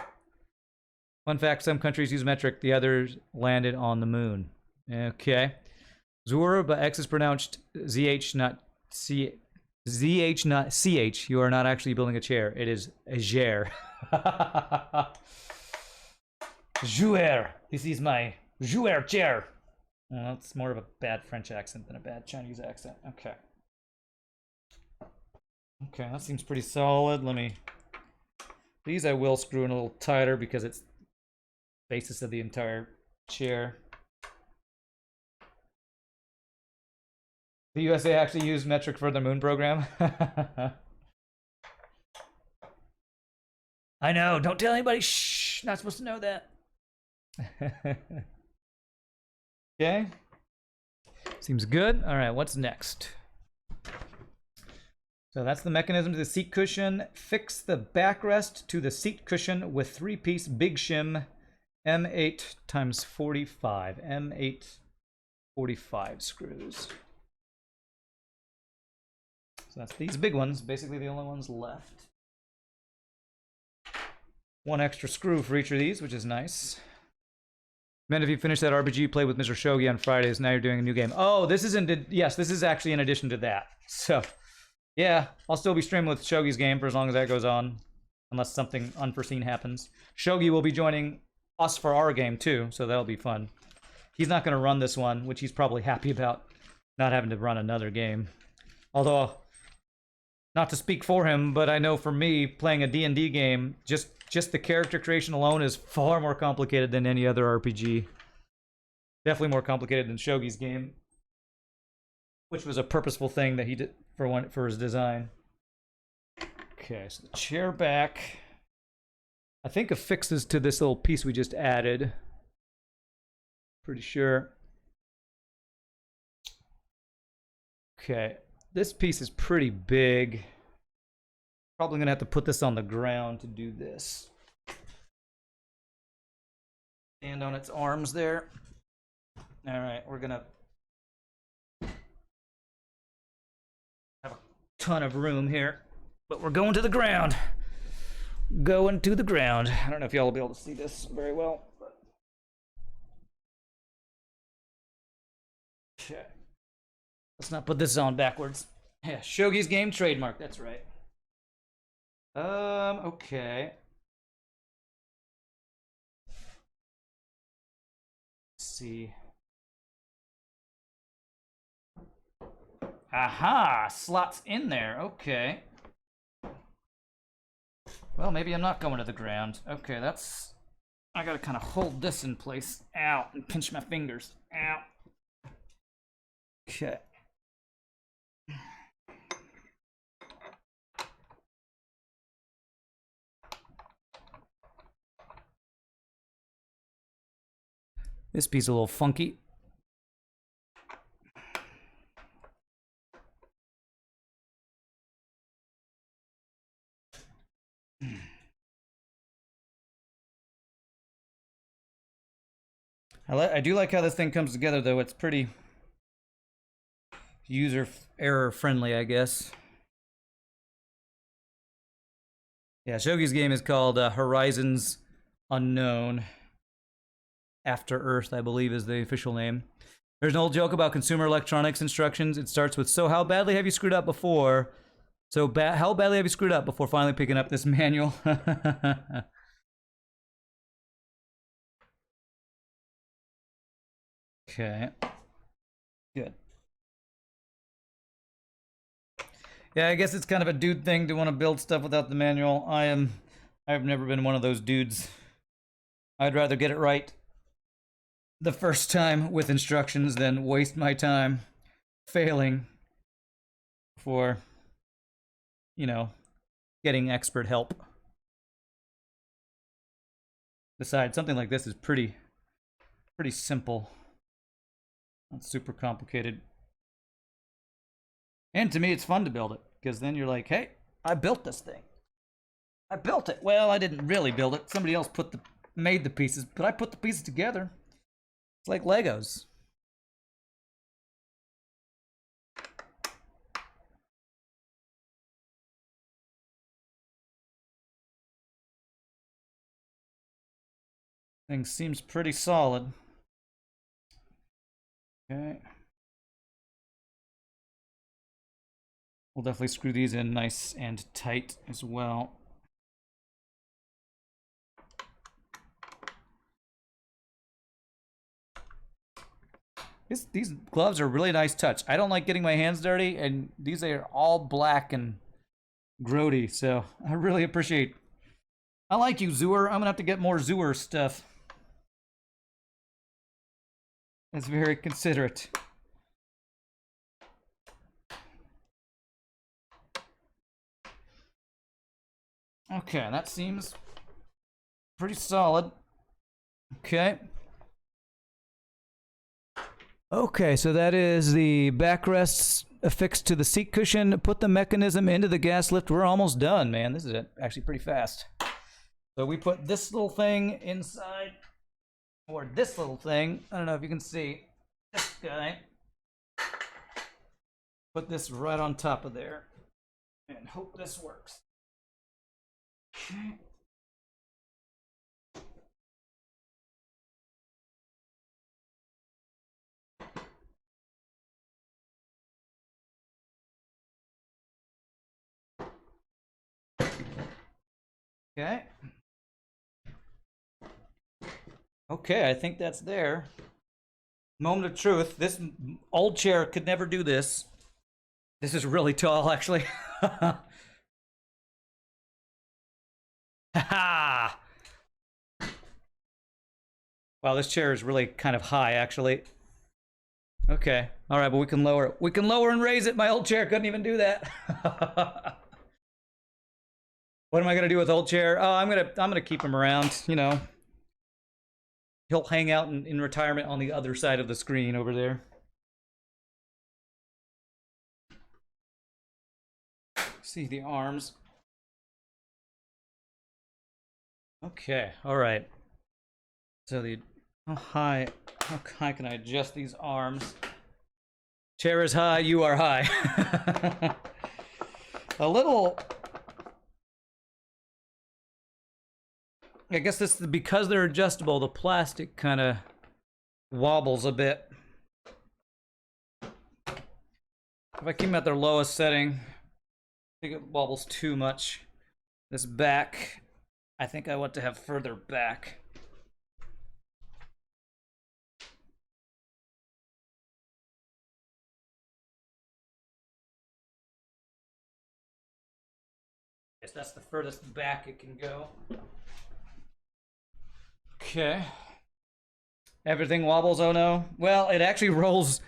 Fun fact, some countries use metric. The others landed on the moon. Okay. Xuer, but X is pronounced ZH, not C. ZH, not CH. You are not actually building a chair. It is a chair. Xuer. This is my Xuer chair. Well, that's more of a bad French accent than a bad Chinese accent. Okay. Okay, that seems pretty solid. Let me... These I will screw in a little tighter because it's the basis of the entire chair. The USA actually used metric for the moon program. I know, don't tell anybody. Shh. Shh, not supposed to know that. Okay. Seems good. All right, what's next? So that's the mechanism to the seat cushion. Fix the backrest to the seat cushion with 3-piece big shim M8 times 45. M8 45 screws. So that's these big ones, basically the only ones left. One extra screw for each of these, which is nice. Man, if you finish that RPG play with Mr. Shogi on Fridays, now you're doing a new game. Oh, this isn't. Yes, this is actually in addition to that. So, yeah, I'll still be streaming with Shogi's game for as long as that goes on, unless something unforeseen happens. Shogi will be joining us for our game too, so that'll be fun. He's not going to run this one, which he's probably happy about, not having to run another game. Although, not to speak for him, but I know for me, playing a D&D game, just the character creation alone is far more complicated than any other RPG. Definitely more complicated than Shogi's game, which was a purposeful thing that he did for his design. Okay, so the chair back. I think affixes to this little piece we just added. Pretty sure. Okay, this piece is pretty big. Probably gonna have to put this on the ground to do this. Stand on its arms there. All right, we're gonna have a ton of room here, but we're going to the ground. Going to the ground. I don't know if y'all will be able to see this very well. But... Okay. Let's not put this on backwards. Yeah, Shogi's game trademark. That's right. Okay. Let's see. Aha! Slots in there. Okay. Well, maybe I'm not going to the ground. Okay, that's... I gotta kind of hold this in place. Ow! And pinch my fingers. Ow! Okay. This piece is a little funky. I do like how this thing comes together, though. It's pretty user error friendly, I guess. Yeah, Shogi's game is called Horizons Unknown. After Earth, I believe, is the official name. There's an old joke about consumer electronics instructions. It starts with, so how badly have you screwed up before? How badly have you screwed up before finally picking up this manual? Okay. Good. Yeah, I guess it's kind of a dude thing to want to build stuff without the manual. I've never been one of those dudes. I'd rather get it right the first time with instructions than waste my time failing for, getting expert help. Besides, something like this is pretty simple. Not super complicated. And to me, it's fun to build it, because then you're like, hey, I built this thing. I built it. Well, I didn't really build it. Somebody else made the pieces, but I put the pieces together. It's like Legos. Thing seems pretty solid. Okay. We'll definitely screw these in nice and tight as well. These gloves are a really nice touch. I don't like getting my hands dirty, and these are all black and grody, so I really appreciate. I like you, Zooer. I'm gonna have to get more Zooer stuff. That's very considerate. Okay, that seems Pretty solid. Okay. Okay, so that is the backrests affixed to the seat cushion. Put the mechanism into the gas lift. We're almost done, man. This is actually pretty fast. So we put this little thing inside, or this little thing. I don't know if you can see this guy. Put this right on top of there, and hope this works. Okay. Okay. Okay, I think that's there. Moment of truth. This old chair could never do this. This is really tall, actually. Ha ha! Wow, this chair is really kind of high, actually. Okay. All right, but we can lower it. We can lower and raise it. My old chair couldn't even do that. What am I gonna do with old chair? Oh, I'm gonna keep him around. You know, he'll hang out in retirement on the other side of the screen over there. See the arms. Okay. All right. So how high can I adjust these arms? Chair is high. You are high. A little. I guess this is because they're adjustable, the plastic kind of wobbles a bit. If I keep them at their lowest setting, I think it wobbles too much. This back, I think I want to have further back. Yes, that's the furthest back it can go. Okay. Everything wobbles, oh no? Well, it actually rolls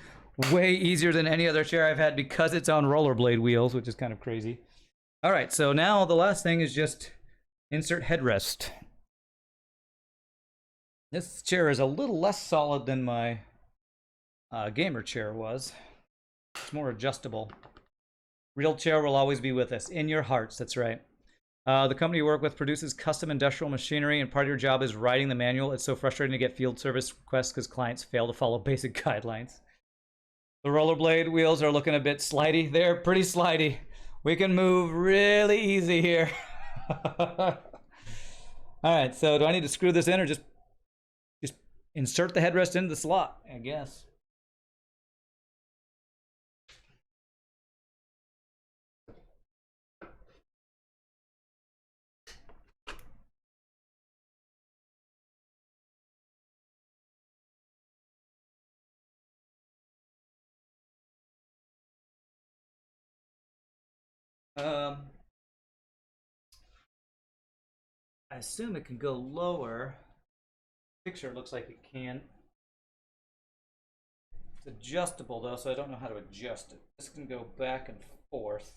way easier than any other chair I've had because it's on rollerblade wheels, which is kind of crazy. All right, so now the last thing is just insert headrest. This chair is a little less solid than my gamer chair was. It's more adjustable. Real chair will always be with us, in your hearts, that's right. The company you work with produces custom industrial machinery, and part of your job is writing the manual. It's so frustrating to get field service requests because clients fail to follow basic guidelines. The rollerblade wheels are looking a bit slidey. They're pretty slidey. We can move really easy here. All right, so do I need to screw this in or just insert the headrest into the slot, I guess? I assume it can go lower. Picture looks like it can. It's adjustable though, so I don't know how to adjust it. This can go back and forth.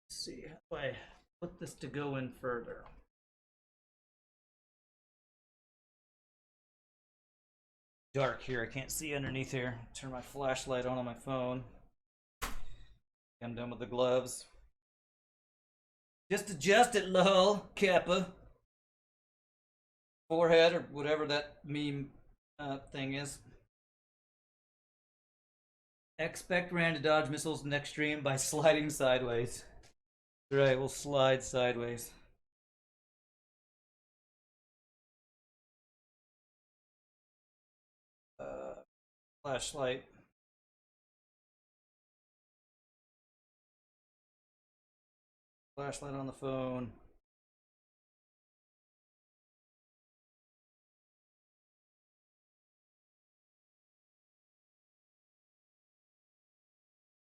Let's see, how do I put this to go in further? Dark here, I can't see underneath here. Turn my flashlight on my phone. I'm done with the gloves. Just adjust it, lol, Kappa. Forehead, or whatever that meme thing is. Expect Rand to dodge missiles next stream by sliding sideways. Right, we'll slide sideways. Flashlight. Flashlight on the phone.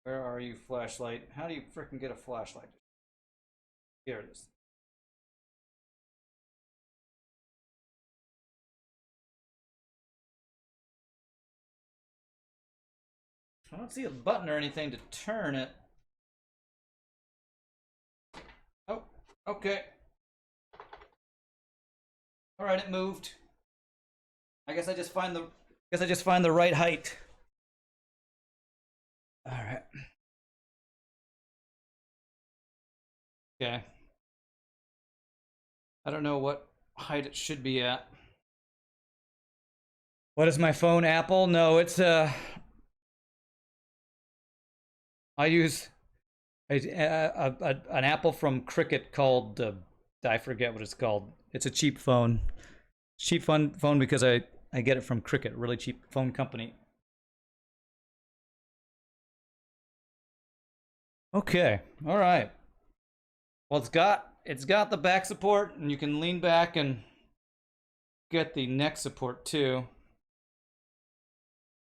Where are you, flashlight? How do you frickin' get a flashlight? Here it is. I don't see a button or anything to turn it. Okay. All right, it moved. I guess I just find the right height. All right. Okay. I don't know what height it should be at. What is my phone? Apple? No, it's I use an Apple from Cricket called I forget what it's called. It's a cheap phone. Cheap phone because I get it from Cricket, really cheap phone company. Okay. All right. Well, it's got the back support, and you can lean back and get the neck support too.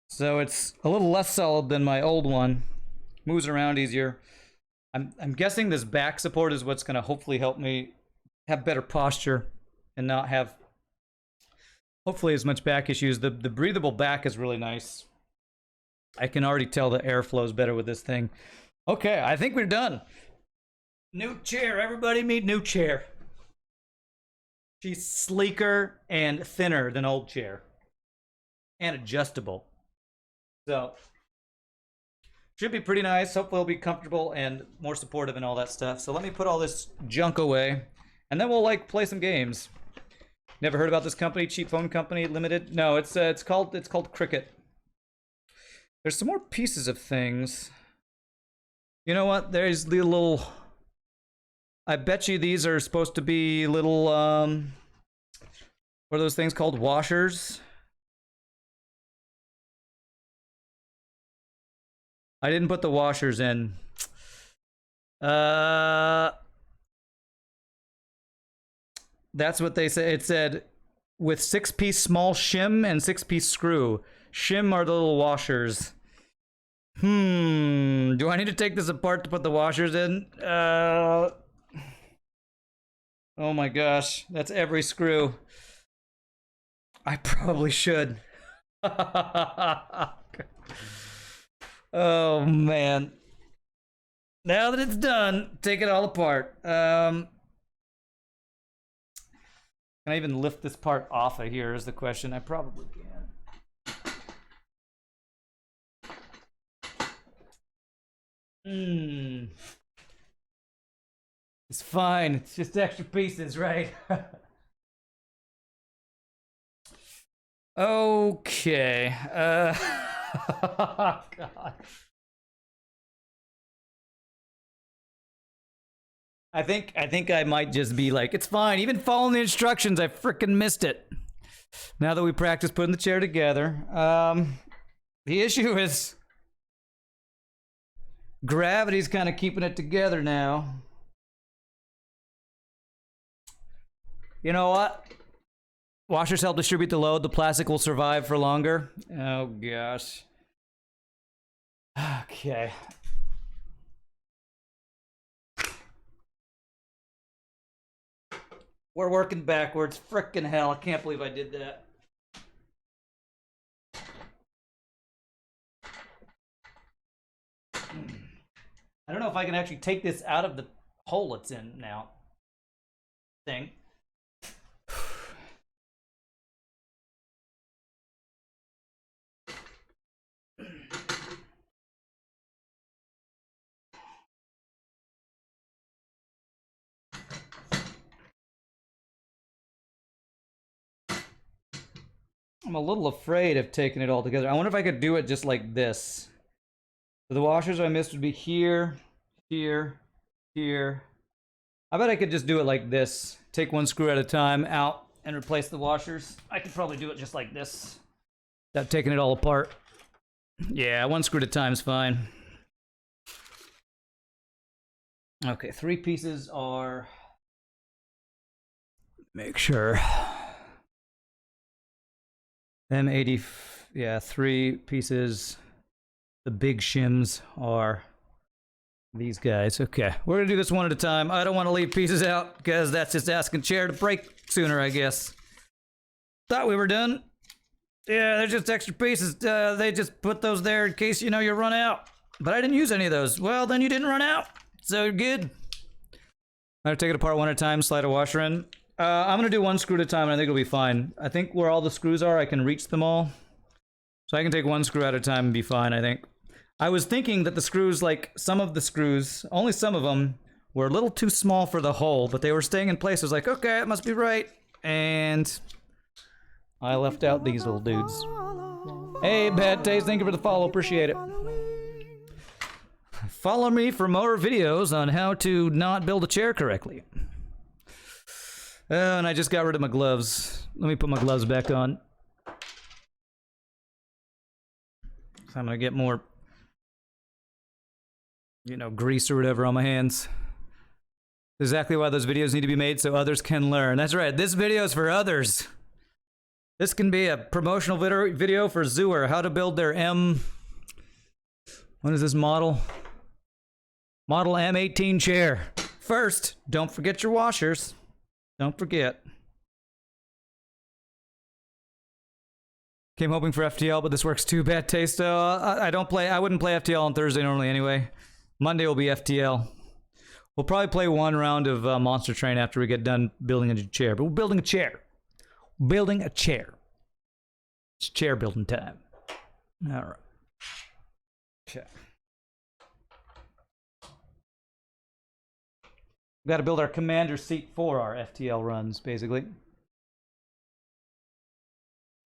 So it's a little less solid than my old one. Moves around easier. I'm guessing this back support is what's going to hopefully help me have better posture and not have hopefully as much back issues. The breathable back is really nice. I can already tell the air flows better with this thing. Okay, I think we're done. New chair, everybody meet new chair. She's sleeker and thinner than old chair. And adjustable. So, should be pretty nice. Hopefully it'll be comfortable and more supportive and all that stuff. So let me put all this junk away. And then we'll like play some games. Never heard about this company, Cheap Phone Company Limited? No, it's called Cricket. There's some more pieces of things. You know what? There's the little. I bet you these are supposed to be little. What are those things called? Washers. I didn't put the washers in. That's what they said. It said with 6-piece small shim and 6-piece screw. Shim are the little washers. Do I need to take this apart to put the washers in? Oh my gosh, that's every screw. I probably should. Oh man. Now that it's done, take it all apart. Can I even lift this part off of here is the question. I probably can. It's fine. It's just extra pieces, right? Okay. God. I think I might just be like, it's fine. Even following the instructions, I frickin' missed it. Now that we practice putting the chair together, the issue is gravity's kind of keeping it together now. You know what? Washers help distribute the load. The plastic will survive for longer. Oh gosh. Okay. We're working backwards. Frickin' hell, I can't believe I did that. I don't know if I can actually take this out of the hole it's in now. Thing. I'm a little afraid of taking it all together. I wonder if I could do it just like this. So the washers I missed would be here, here, here. I bet I could just do it like this. Take one screw at a time out and replace the washers. I could probably do it just like this without taking it all apart. Yeah, one screw at a time is fine. Okay, 3 pieces are... Make sure. M80, yeah, 3 pieces. The big shims are these guys. Okay, we're gonna do this one at a time. I don't want to leave pieces out because that's just asking chair to break sooner, I guess. Thought we were done. Yeah, they're just extra pieces. They just put those there in case you run out. But I didn't use any of those. Well, then you didn't run out, so you're good. I'm gonna take it apart one at a time, slide a washer in. I'm gonna do one screw at a time, and I think it'll be fine. I think where all the screws are, I can reach them all. So I can take one screw at a time and be fine, I think. I was thinking that the screws, like some of the screws, only some of them, were a little too small for the hole, but they were staying in place. I was like, okay, it must be right. And I left out these little dudes. Hey, Bad Taste, thank you for the follow, appreciate it. Follow me for more videos on how to not build a chair correctly. Oh, and I just got rid of my gloves. Let me put my gloves back on. So I'm gonna get more, grease or whatever on my hands. Exactly why those videos need to be made, so others can learn. That's right, this video is for others. This can be a promotional video for Zooer, how to build their what is this model? Model M18 chair. First, don't forget your washers. Don't forget. Came hoping for FTL, but this works too. Bad Taste. I wouldn't play FTL on Thursday normally anyway. Monday will be FTL. We'll probably play one round of Monster Train after we get done building a chair. But we're building a chair. Building a chair. It's chair building time. All right. Okay. We've got to build our commander seat for our FTL runs, basically.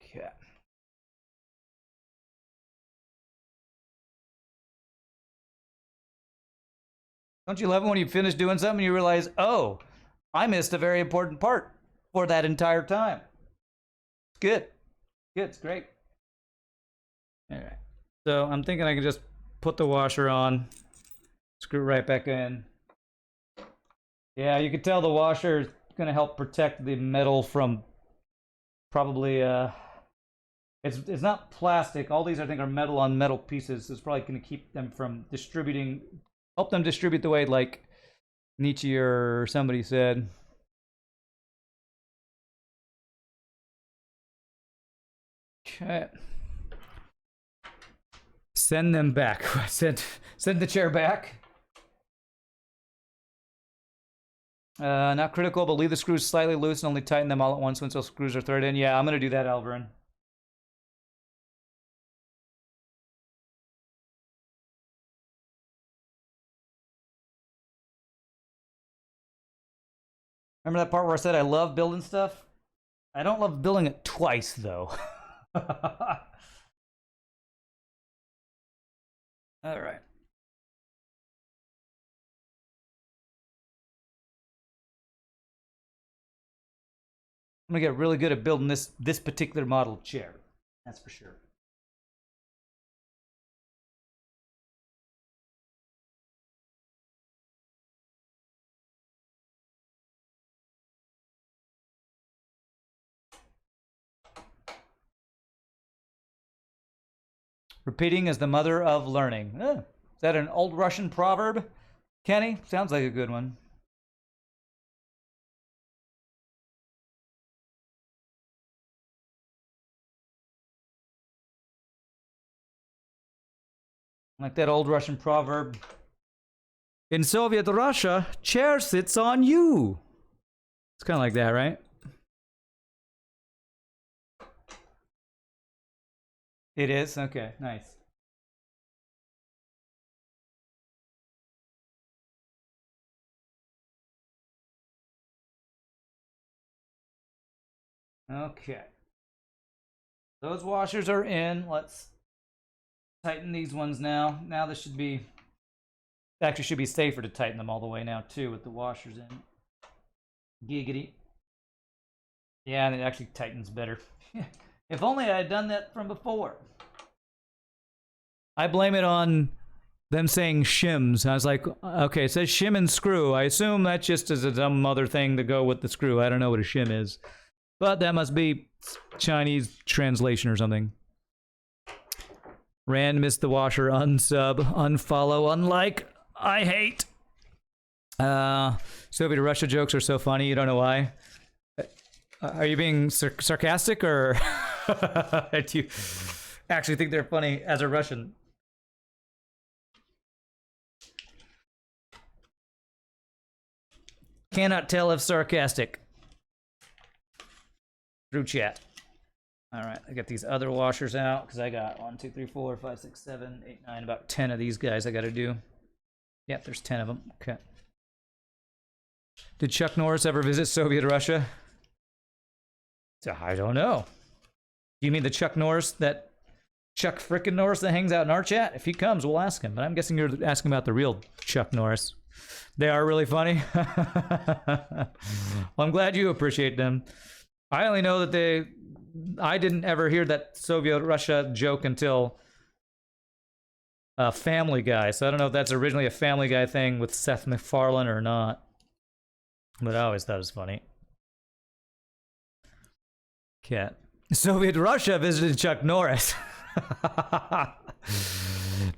Okay. Don't you love it when you finish doing something and you realize, oh, I missed a very important part for that entire time? It's good. Good, it's great. All right. So I'm thinking I can just put the washer on, screw it right back in. Yeah, you can tell the washer is going to help protect the metal from probably, it's not plastic. All these I think are metal on metal pieces. It's probably going to keep them from help them distribute the weight like Nietzsche or somebody said. Okay. Send them back. Send the chair back. Not critical, but leave the screws slightly loose and only tighten them all at once those screws are threaded in. Yeah, I'm going to do that, Alvarin. Remember that part where I said I love building stuff? I don't love building it twice, though. All right. I'm gonna get really good at building this particular model chair. That's for sure. Repeating is the mother of learning. Is that an old Russian proverb, Kenny? Sounds like a good one. Like that old Russian proverb. In Soviet Russia, chair sits on you. It's kind of like that, right? It is? Okay, nice. Okay. Those washers are in. Let's tighten these ones now. Now this should be... Actually should be safer to tighten them all the way now, too, with the washers in. Giggity. Yeah, and it actually tightens better. If only I had done that from before. I blame it on them saying shims. I was like, okay, it says shim and screw. I assume that just is a dumb other thing to go with the screw. I don't know what a shim is. But that must be Chinese translation or something. Rand missed the washer. Unsub, unfollow, unlike. I hate. Soviet Russia jokes are so funny. You don't know why. Are you being sarcastic or do you actually think they're funny as a Russian? Cannot tell if sarcastic. Through chat. All right, I got these other washers out because I got 1, 2, 3, 4, 5, 6, 7, 8, 9, about 10 of these guys I got to do. Yep, there's 10 of them. Okay. Did Chuck Norris ever visit Soviet Russia? I don't know. Do you mean the Chuck Norris that Chuck frickin' Norris that hangs out in our chat? If he comes, we'll ask him. But I'm guessing you're asking about the real Chuck Norris. They are really funny. Well, I'm glad you appreciate them. I only know that I didn't ever hear that Soviet Russia joke until Family Guy. So I don't know if that's originally a Family Guy thing with Seth MacFarlane or not. But I always thought it was funny. Cat. Soviet Russia visited Chuck Norris.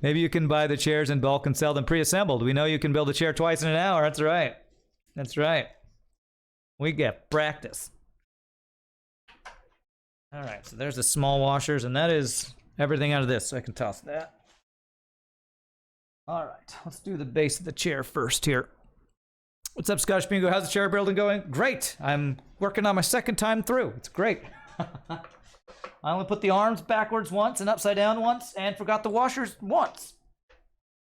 Maybe you can buy the chairs in bulk and sell them pre-assembled. We know you can build a chair twice in an hour. That's right. That's right. We get practice. All right, so there's the small washers, and that is everything out of this, so I can toss that. All right, let's do the base of the chair first here. What's up, Scottish Bingo? How's the chair building going? Great. I'm working on my second time through. It's great. I only put the arms backwards once and upside down once and forgot the washers once.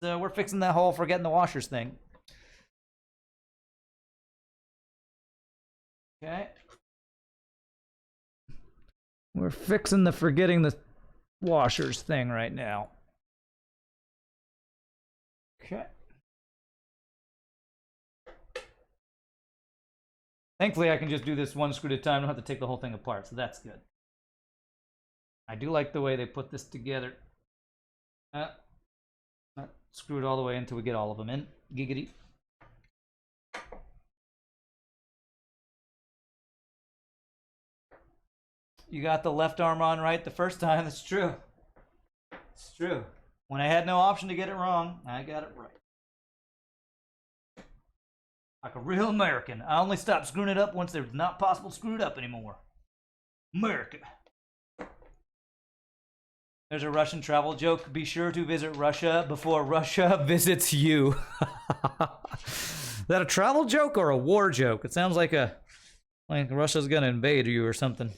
So we're fixing that whole forgetting the washers thing. Okay. We're fixing the forgetting the washers thing right now. Okay. Thankfully, I can just do this one screw at a time. I don't have to take the whole thing apart, so that's good. I do like the way they put this together. Not screw it all the way until we get all of them in. Giggity. You got the left arm on right the first time. That's true. It's true. When I had no option to get it wrong, I got it right. Like a real American. I only stopped screwing it up once it's not possible to screw it up anymore. America. There's a Russian travel joke. Be sure to visit Russia before Russia visits you. Is that a travel joke or a war joke? It sounds like Russia's gonna invade you or something.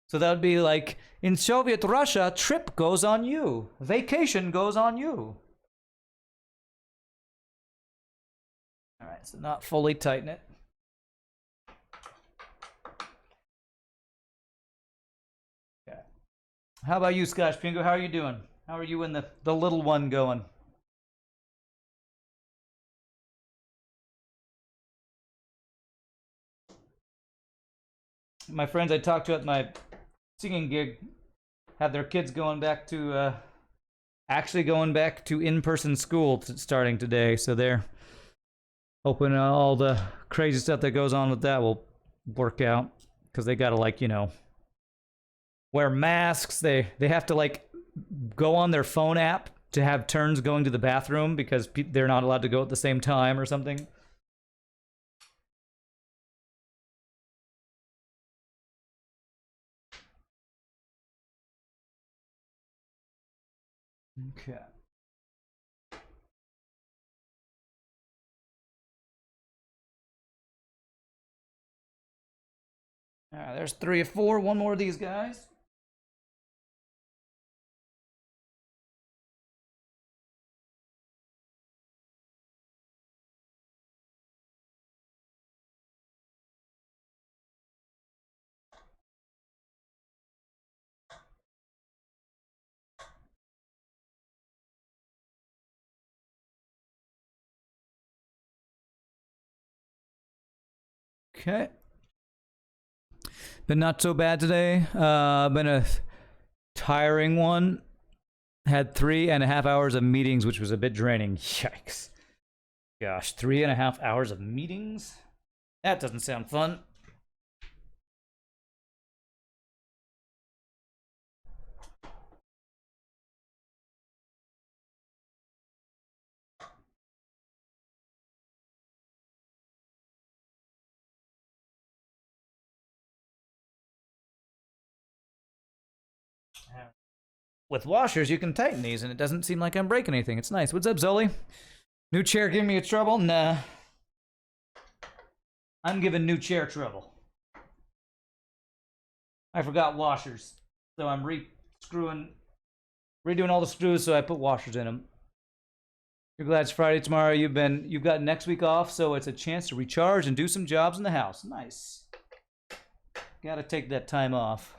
So that would be like, in Soviet Russia, trip goes on you. Vacation goes on you. All right, so not fully tighten it. Okay. How about you, Scotch Pingo? How are you doing? How are you and the little one going? My friends I talked to at my singing gig have their kids actually going back to in-person school starting today, so they're hoping all the crazy stuff that goes on with that will work out, because they gotta wear masks. They have to go on their phone app to have turns going to the bathroom because they're not allowed to go at the same time or something. Okay. All right, there's 3 or 4. One more of these guys. Okay. Been not so bad today. Been a tiring one. Had 3.5 hours of meetings, which was a bit draining. Yikes. Gosh, 3.5 hours of meetings? That doesn't sound fun. with washers, you can tighten these, and it doesn't seem like I'm breaking anything. It's nice. What's up, Zoli? New chair giving me a trouble? Nah. I'm giving new chair trouble. I forgot washers, so I'm redoing all the screws, so I put washers in them. You're glad it's Friday tomorrow. You've got next week off, so it's a chance to recharge and do some jobs in the house. Nice. Gotta take that time off.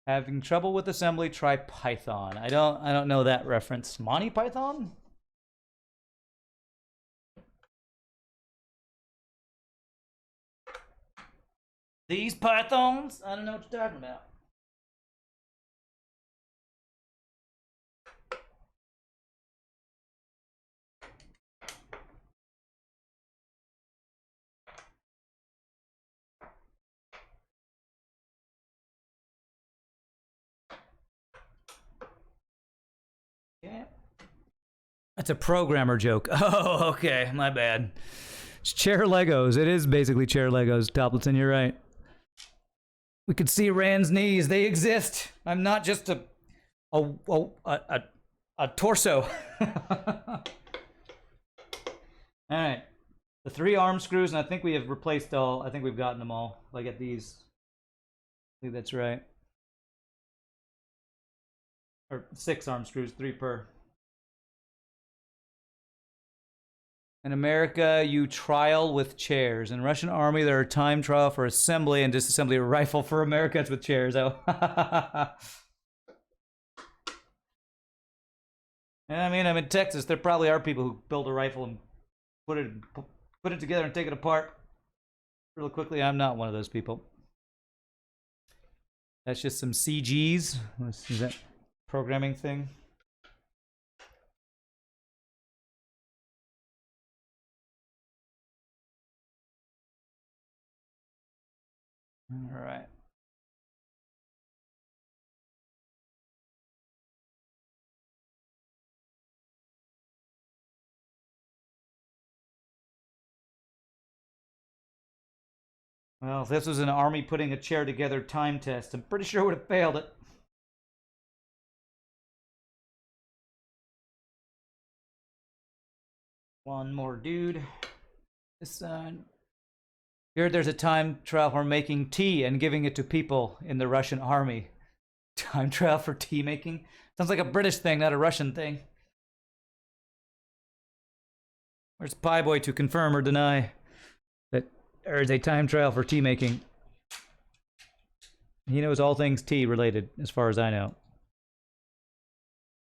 Having trouble with assembly? Try Python. I don't know that reference. Monty Python? These pythons? I don't know what you're talking about. Yeah. That's a programmer joke. Oh, okay. My bad. It's chair Legos. It is basically chair Legos, Toppleton. You're right. We could see Rand's knees. They exist. I'm not just a torso. All right. The 3 arm screws, and I think we have replaced all. I think we've gotten them all. Like at these. I think that's right. Or 6 arm screws, 3 per. In America, you trial with chairs. In Russian army, there are time trial for assembly and disassembly of rifle. For America, it's with chairs. Oh. I mean, I'm in Texas. There probably are people who build a rifle and put it together and take it apart real quickly. I'm not one of those people. That's just some CGs. Is that programming thing? All right. Well, if this was an army putting a chair together time test, I'm pretty sure it would have failed it. One more dude. This side. Here, there's a time trial for making tea and giving it to people in the Russian army. Time trial for tea making? Sounds like a British thing, not a Russian thing. Where's Pie Boy to confirm or deny that there is a time trial for tea making? He knows all things tea related, as far as I know.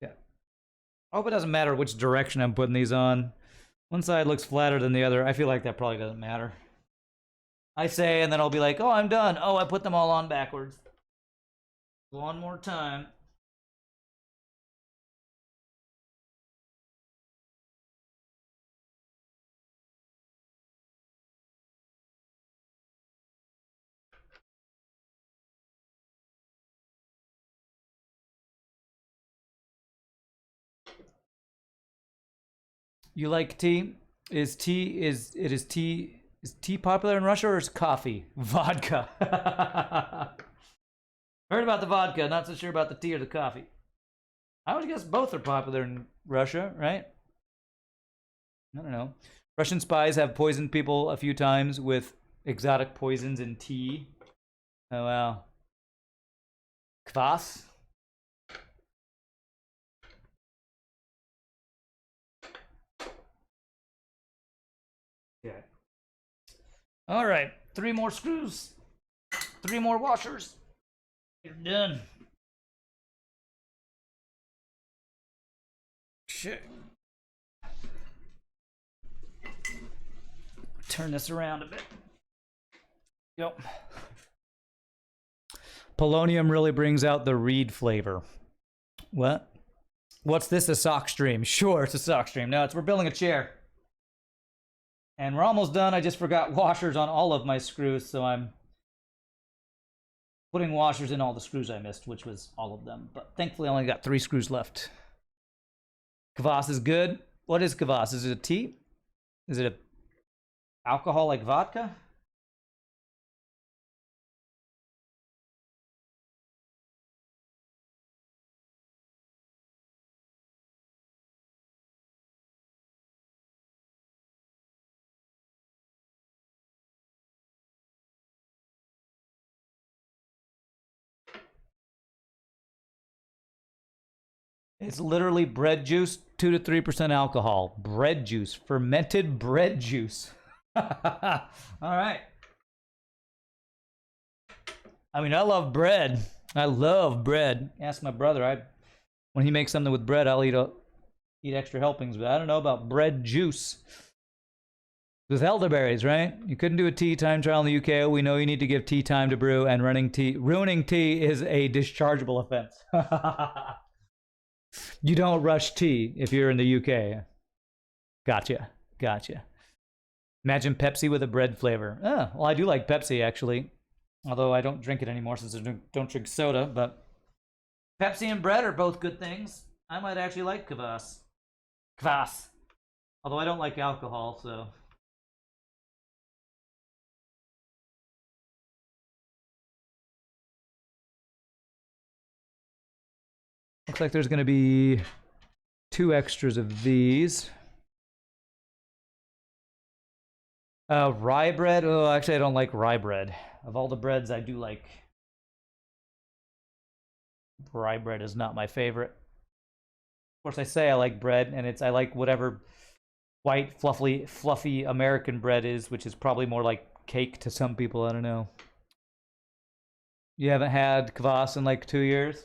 Yeah. I hope it doesn't matter which direction I'm putting these on. One side looks flatter than the other. I feel like that probably doesn't matter. I say, and then I'll be like, oh, I'm done. Oh, I put them all on backwards. One more time. You like tea? Is tea popular in Russia, or is coffee? Vodka. Heard about the vodka, not so sure about the tea or the coffee. I would guess both are popular in Russia, right? I don't know. Russian spies have poisoned people a few times with exotic poisons in tea. Oh, wow. Kvass? Yeah. All right. 3 more screws. 3 more washers. You're done. Shit. Turn this around a bit. Yep. Polonium really brings out the reed flavor. What? What's this, a sock stream? Sure, it's a sock stream. No, we're building a chair. And we're almost done. I just forgot washers on all of my screws, so I'm putting washers in all the screws I missed, which was all of them. But thankfully, I only got 3 screws left. Kvass is good. What is kvass? Is it a tea? Is it a alcohol like vodka? It's literally bread juice, 2 to 3% alcohol. Bread juice, fermented bread juice. All right. I mean, I love bread. I love bread. Ask my brother. When he makes something with bread, I'll eat extra helpings. But I don't know about bread juice. With elderberries, right? You couldn't do a tea time trial in the UK. We know you need to give tea time to brew, and ruining tea is a dischargeable offense. You don't rush tea if you're in the UK. Gotcha. Imagine Pepsi with a bread flavor. Oh, well, I do like Pepsi, actually. Although I don't drink it anymore since I don't drink soda, but Pepsi and bread are both good things. I might actually like kvass. Although I don't like alcohol, so... Looks like there's going to be 2 extras of these. Rye bread. Oh, actually, I don't like rye bread. Of all the breads, I do like... Rye bread is not my favorite. Of course, I say I like bread, and I like whatever white, fluffy American bread is, which is probably more like cake to some people. I don't know. You haven't had kvass in like 2 years?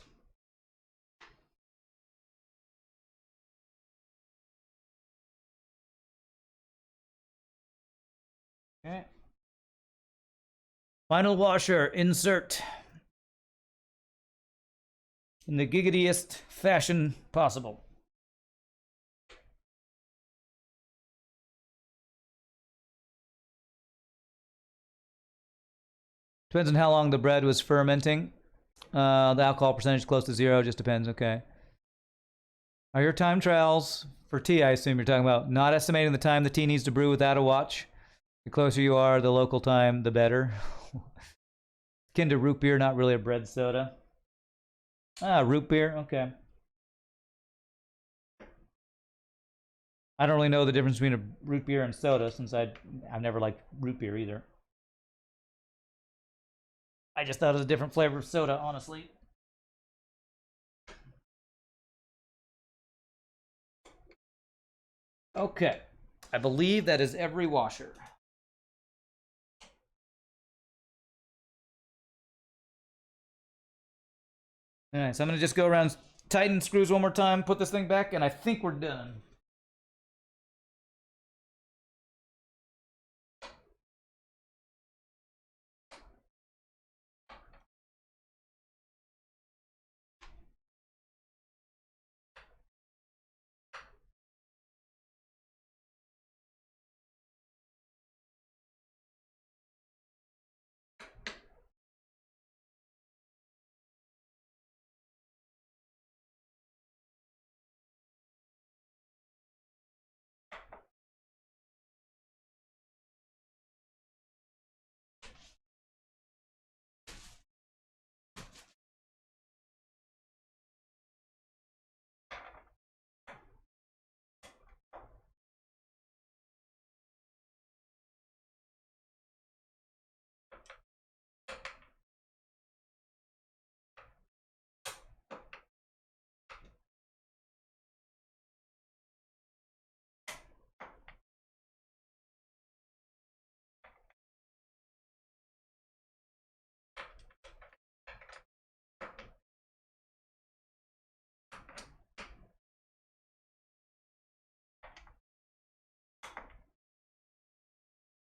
Okay. Final washer, insert. In the giggitiest fashion possible. Depends on how long the bread was fermenting. The alcohol percentage is close to 0, just depends, okay. Are your time trials for tea, I assume you're talking about, not estimating the time the tea needs to brew without a watch? The closer you are, the local time, the better. Akin to root beer, not really a bread soda. Root beer, okay. I don't really know the difference between a root beer and soda since I've never liked root beer either. I just thought it was a different flavor of soda, honestly. Okay. I believe that is every washer. Alright, so I'm going to just go around, tighten screws one more time, put this thing back, and I think we're done.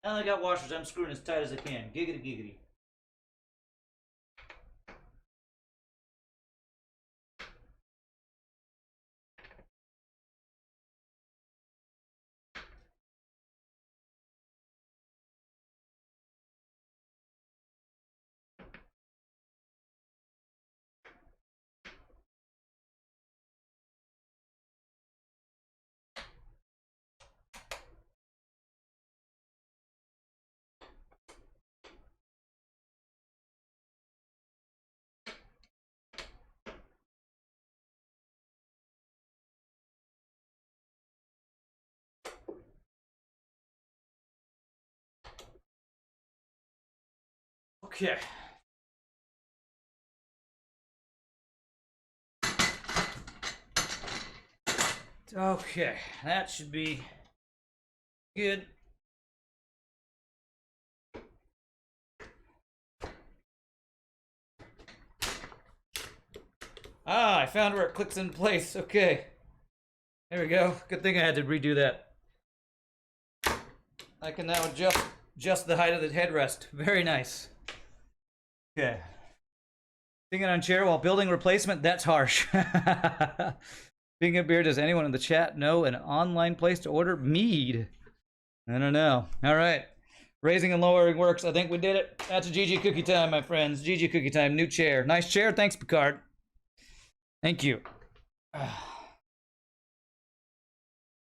Now I got washers, I'm screwing as tight as I can. Giggity giggity. Okay. Okay, that should be good. Ah, I found where it clicks in place. Okay. There we go. Good thing I had to redo that. I can now adjust the height of the headrest. Very nice. Okay. Singing on chair while building replacement, that's harsh. Being a beer, does anyone in the chat know an online place to order mead? I don't know. All right. Raising and lowering works. I think we did it. That's a GG cookie time, my friends. GG cookie time. New chair. Nice chair. Thanks, Picard. Thank you.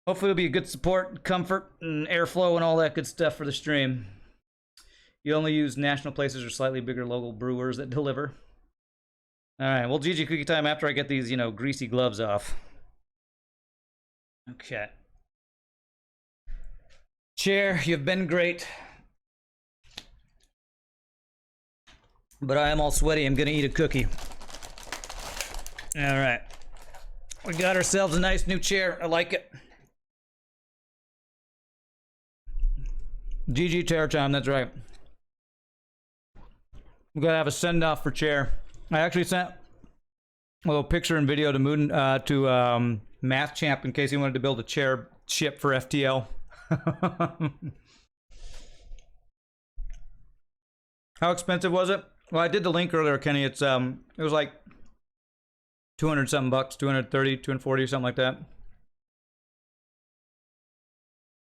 Hopefully it'll be a good support, comfort, and airflow and all that good stuff for the stream. You only use national places or slightly bigger local brewers that deliver. All right, well, GG cookie time after I get these, greasy gloves off. Okay. Chair, you've been great. But I am all sweaty. I'm gonna eat a cookie. All right. We got ourselves a nice new chair. I like it. GG chair time, that's right. We gotta have a send off for chair. I actually sent a little picture and video to Math Champ in case he wanted to build a chair ship for FTL. How expensive was it? Well, I did the link earlier, Kenny. It was like 200 something bucks, 230, 240, something like that.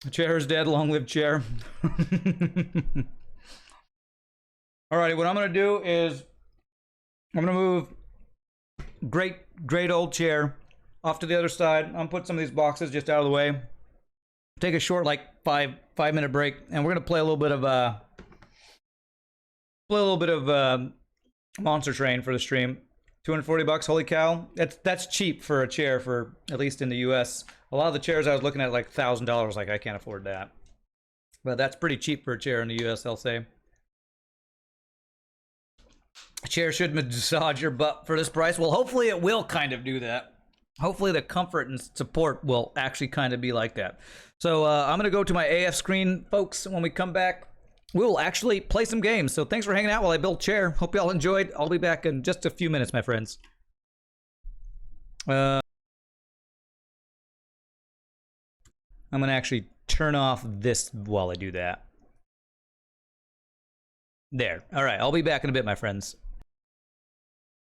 The chair is dead. Long live chair. Alrighty, what I'm gonna do is I'm gonna move great old chair off to the other side. I'm gonna put some of these boxes just out of the way. Take a short, like five minute break, and we're gonna play a little bit of Monster Train for the stream. 240 bucks, holy cow. That's cheap for a chair, for at least in the US. A lot of the chairs I was looking at like $1,000, like I can't afford that. But that's pretty cheap for a chair in the US, I'll say. A chair should massage your butt for this price. Well, hopefully it will kind of do that. Hopefully the comfort and support will actually kind of be like that. So I'm going to go to my AF screen, folks. When we come back, we'll actually play some games. So thanks for hanging out while I build chair. Hope y'all enjoyed. I'll be back in just a few minutes, my friends. I'm going to actually turn off this while I do that. There. All right. I'll be back in a bit, my friends.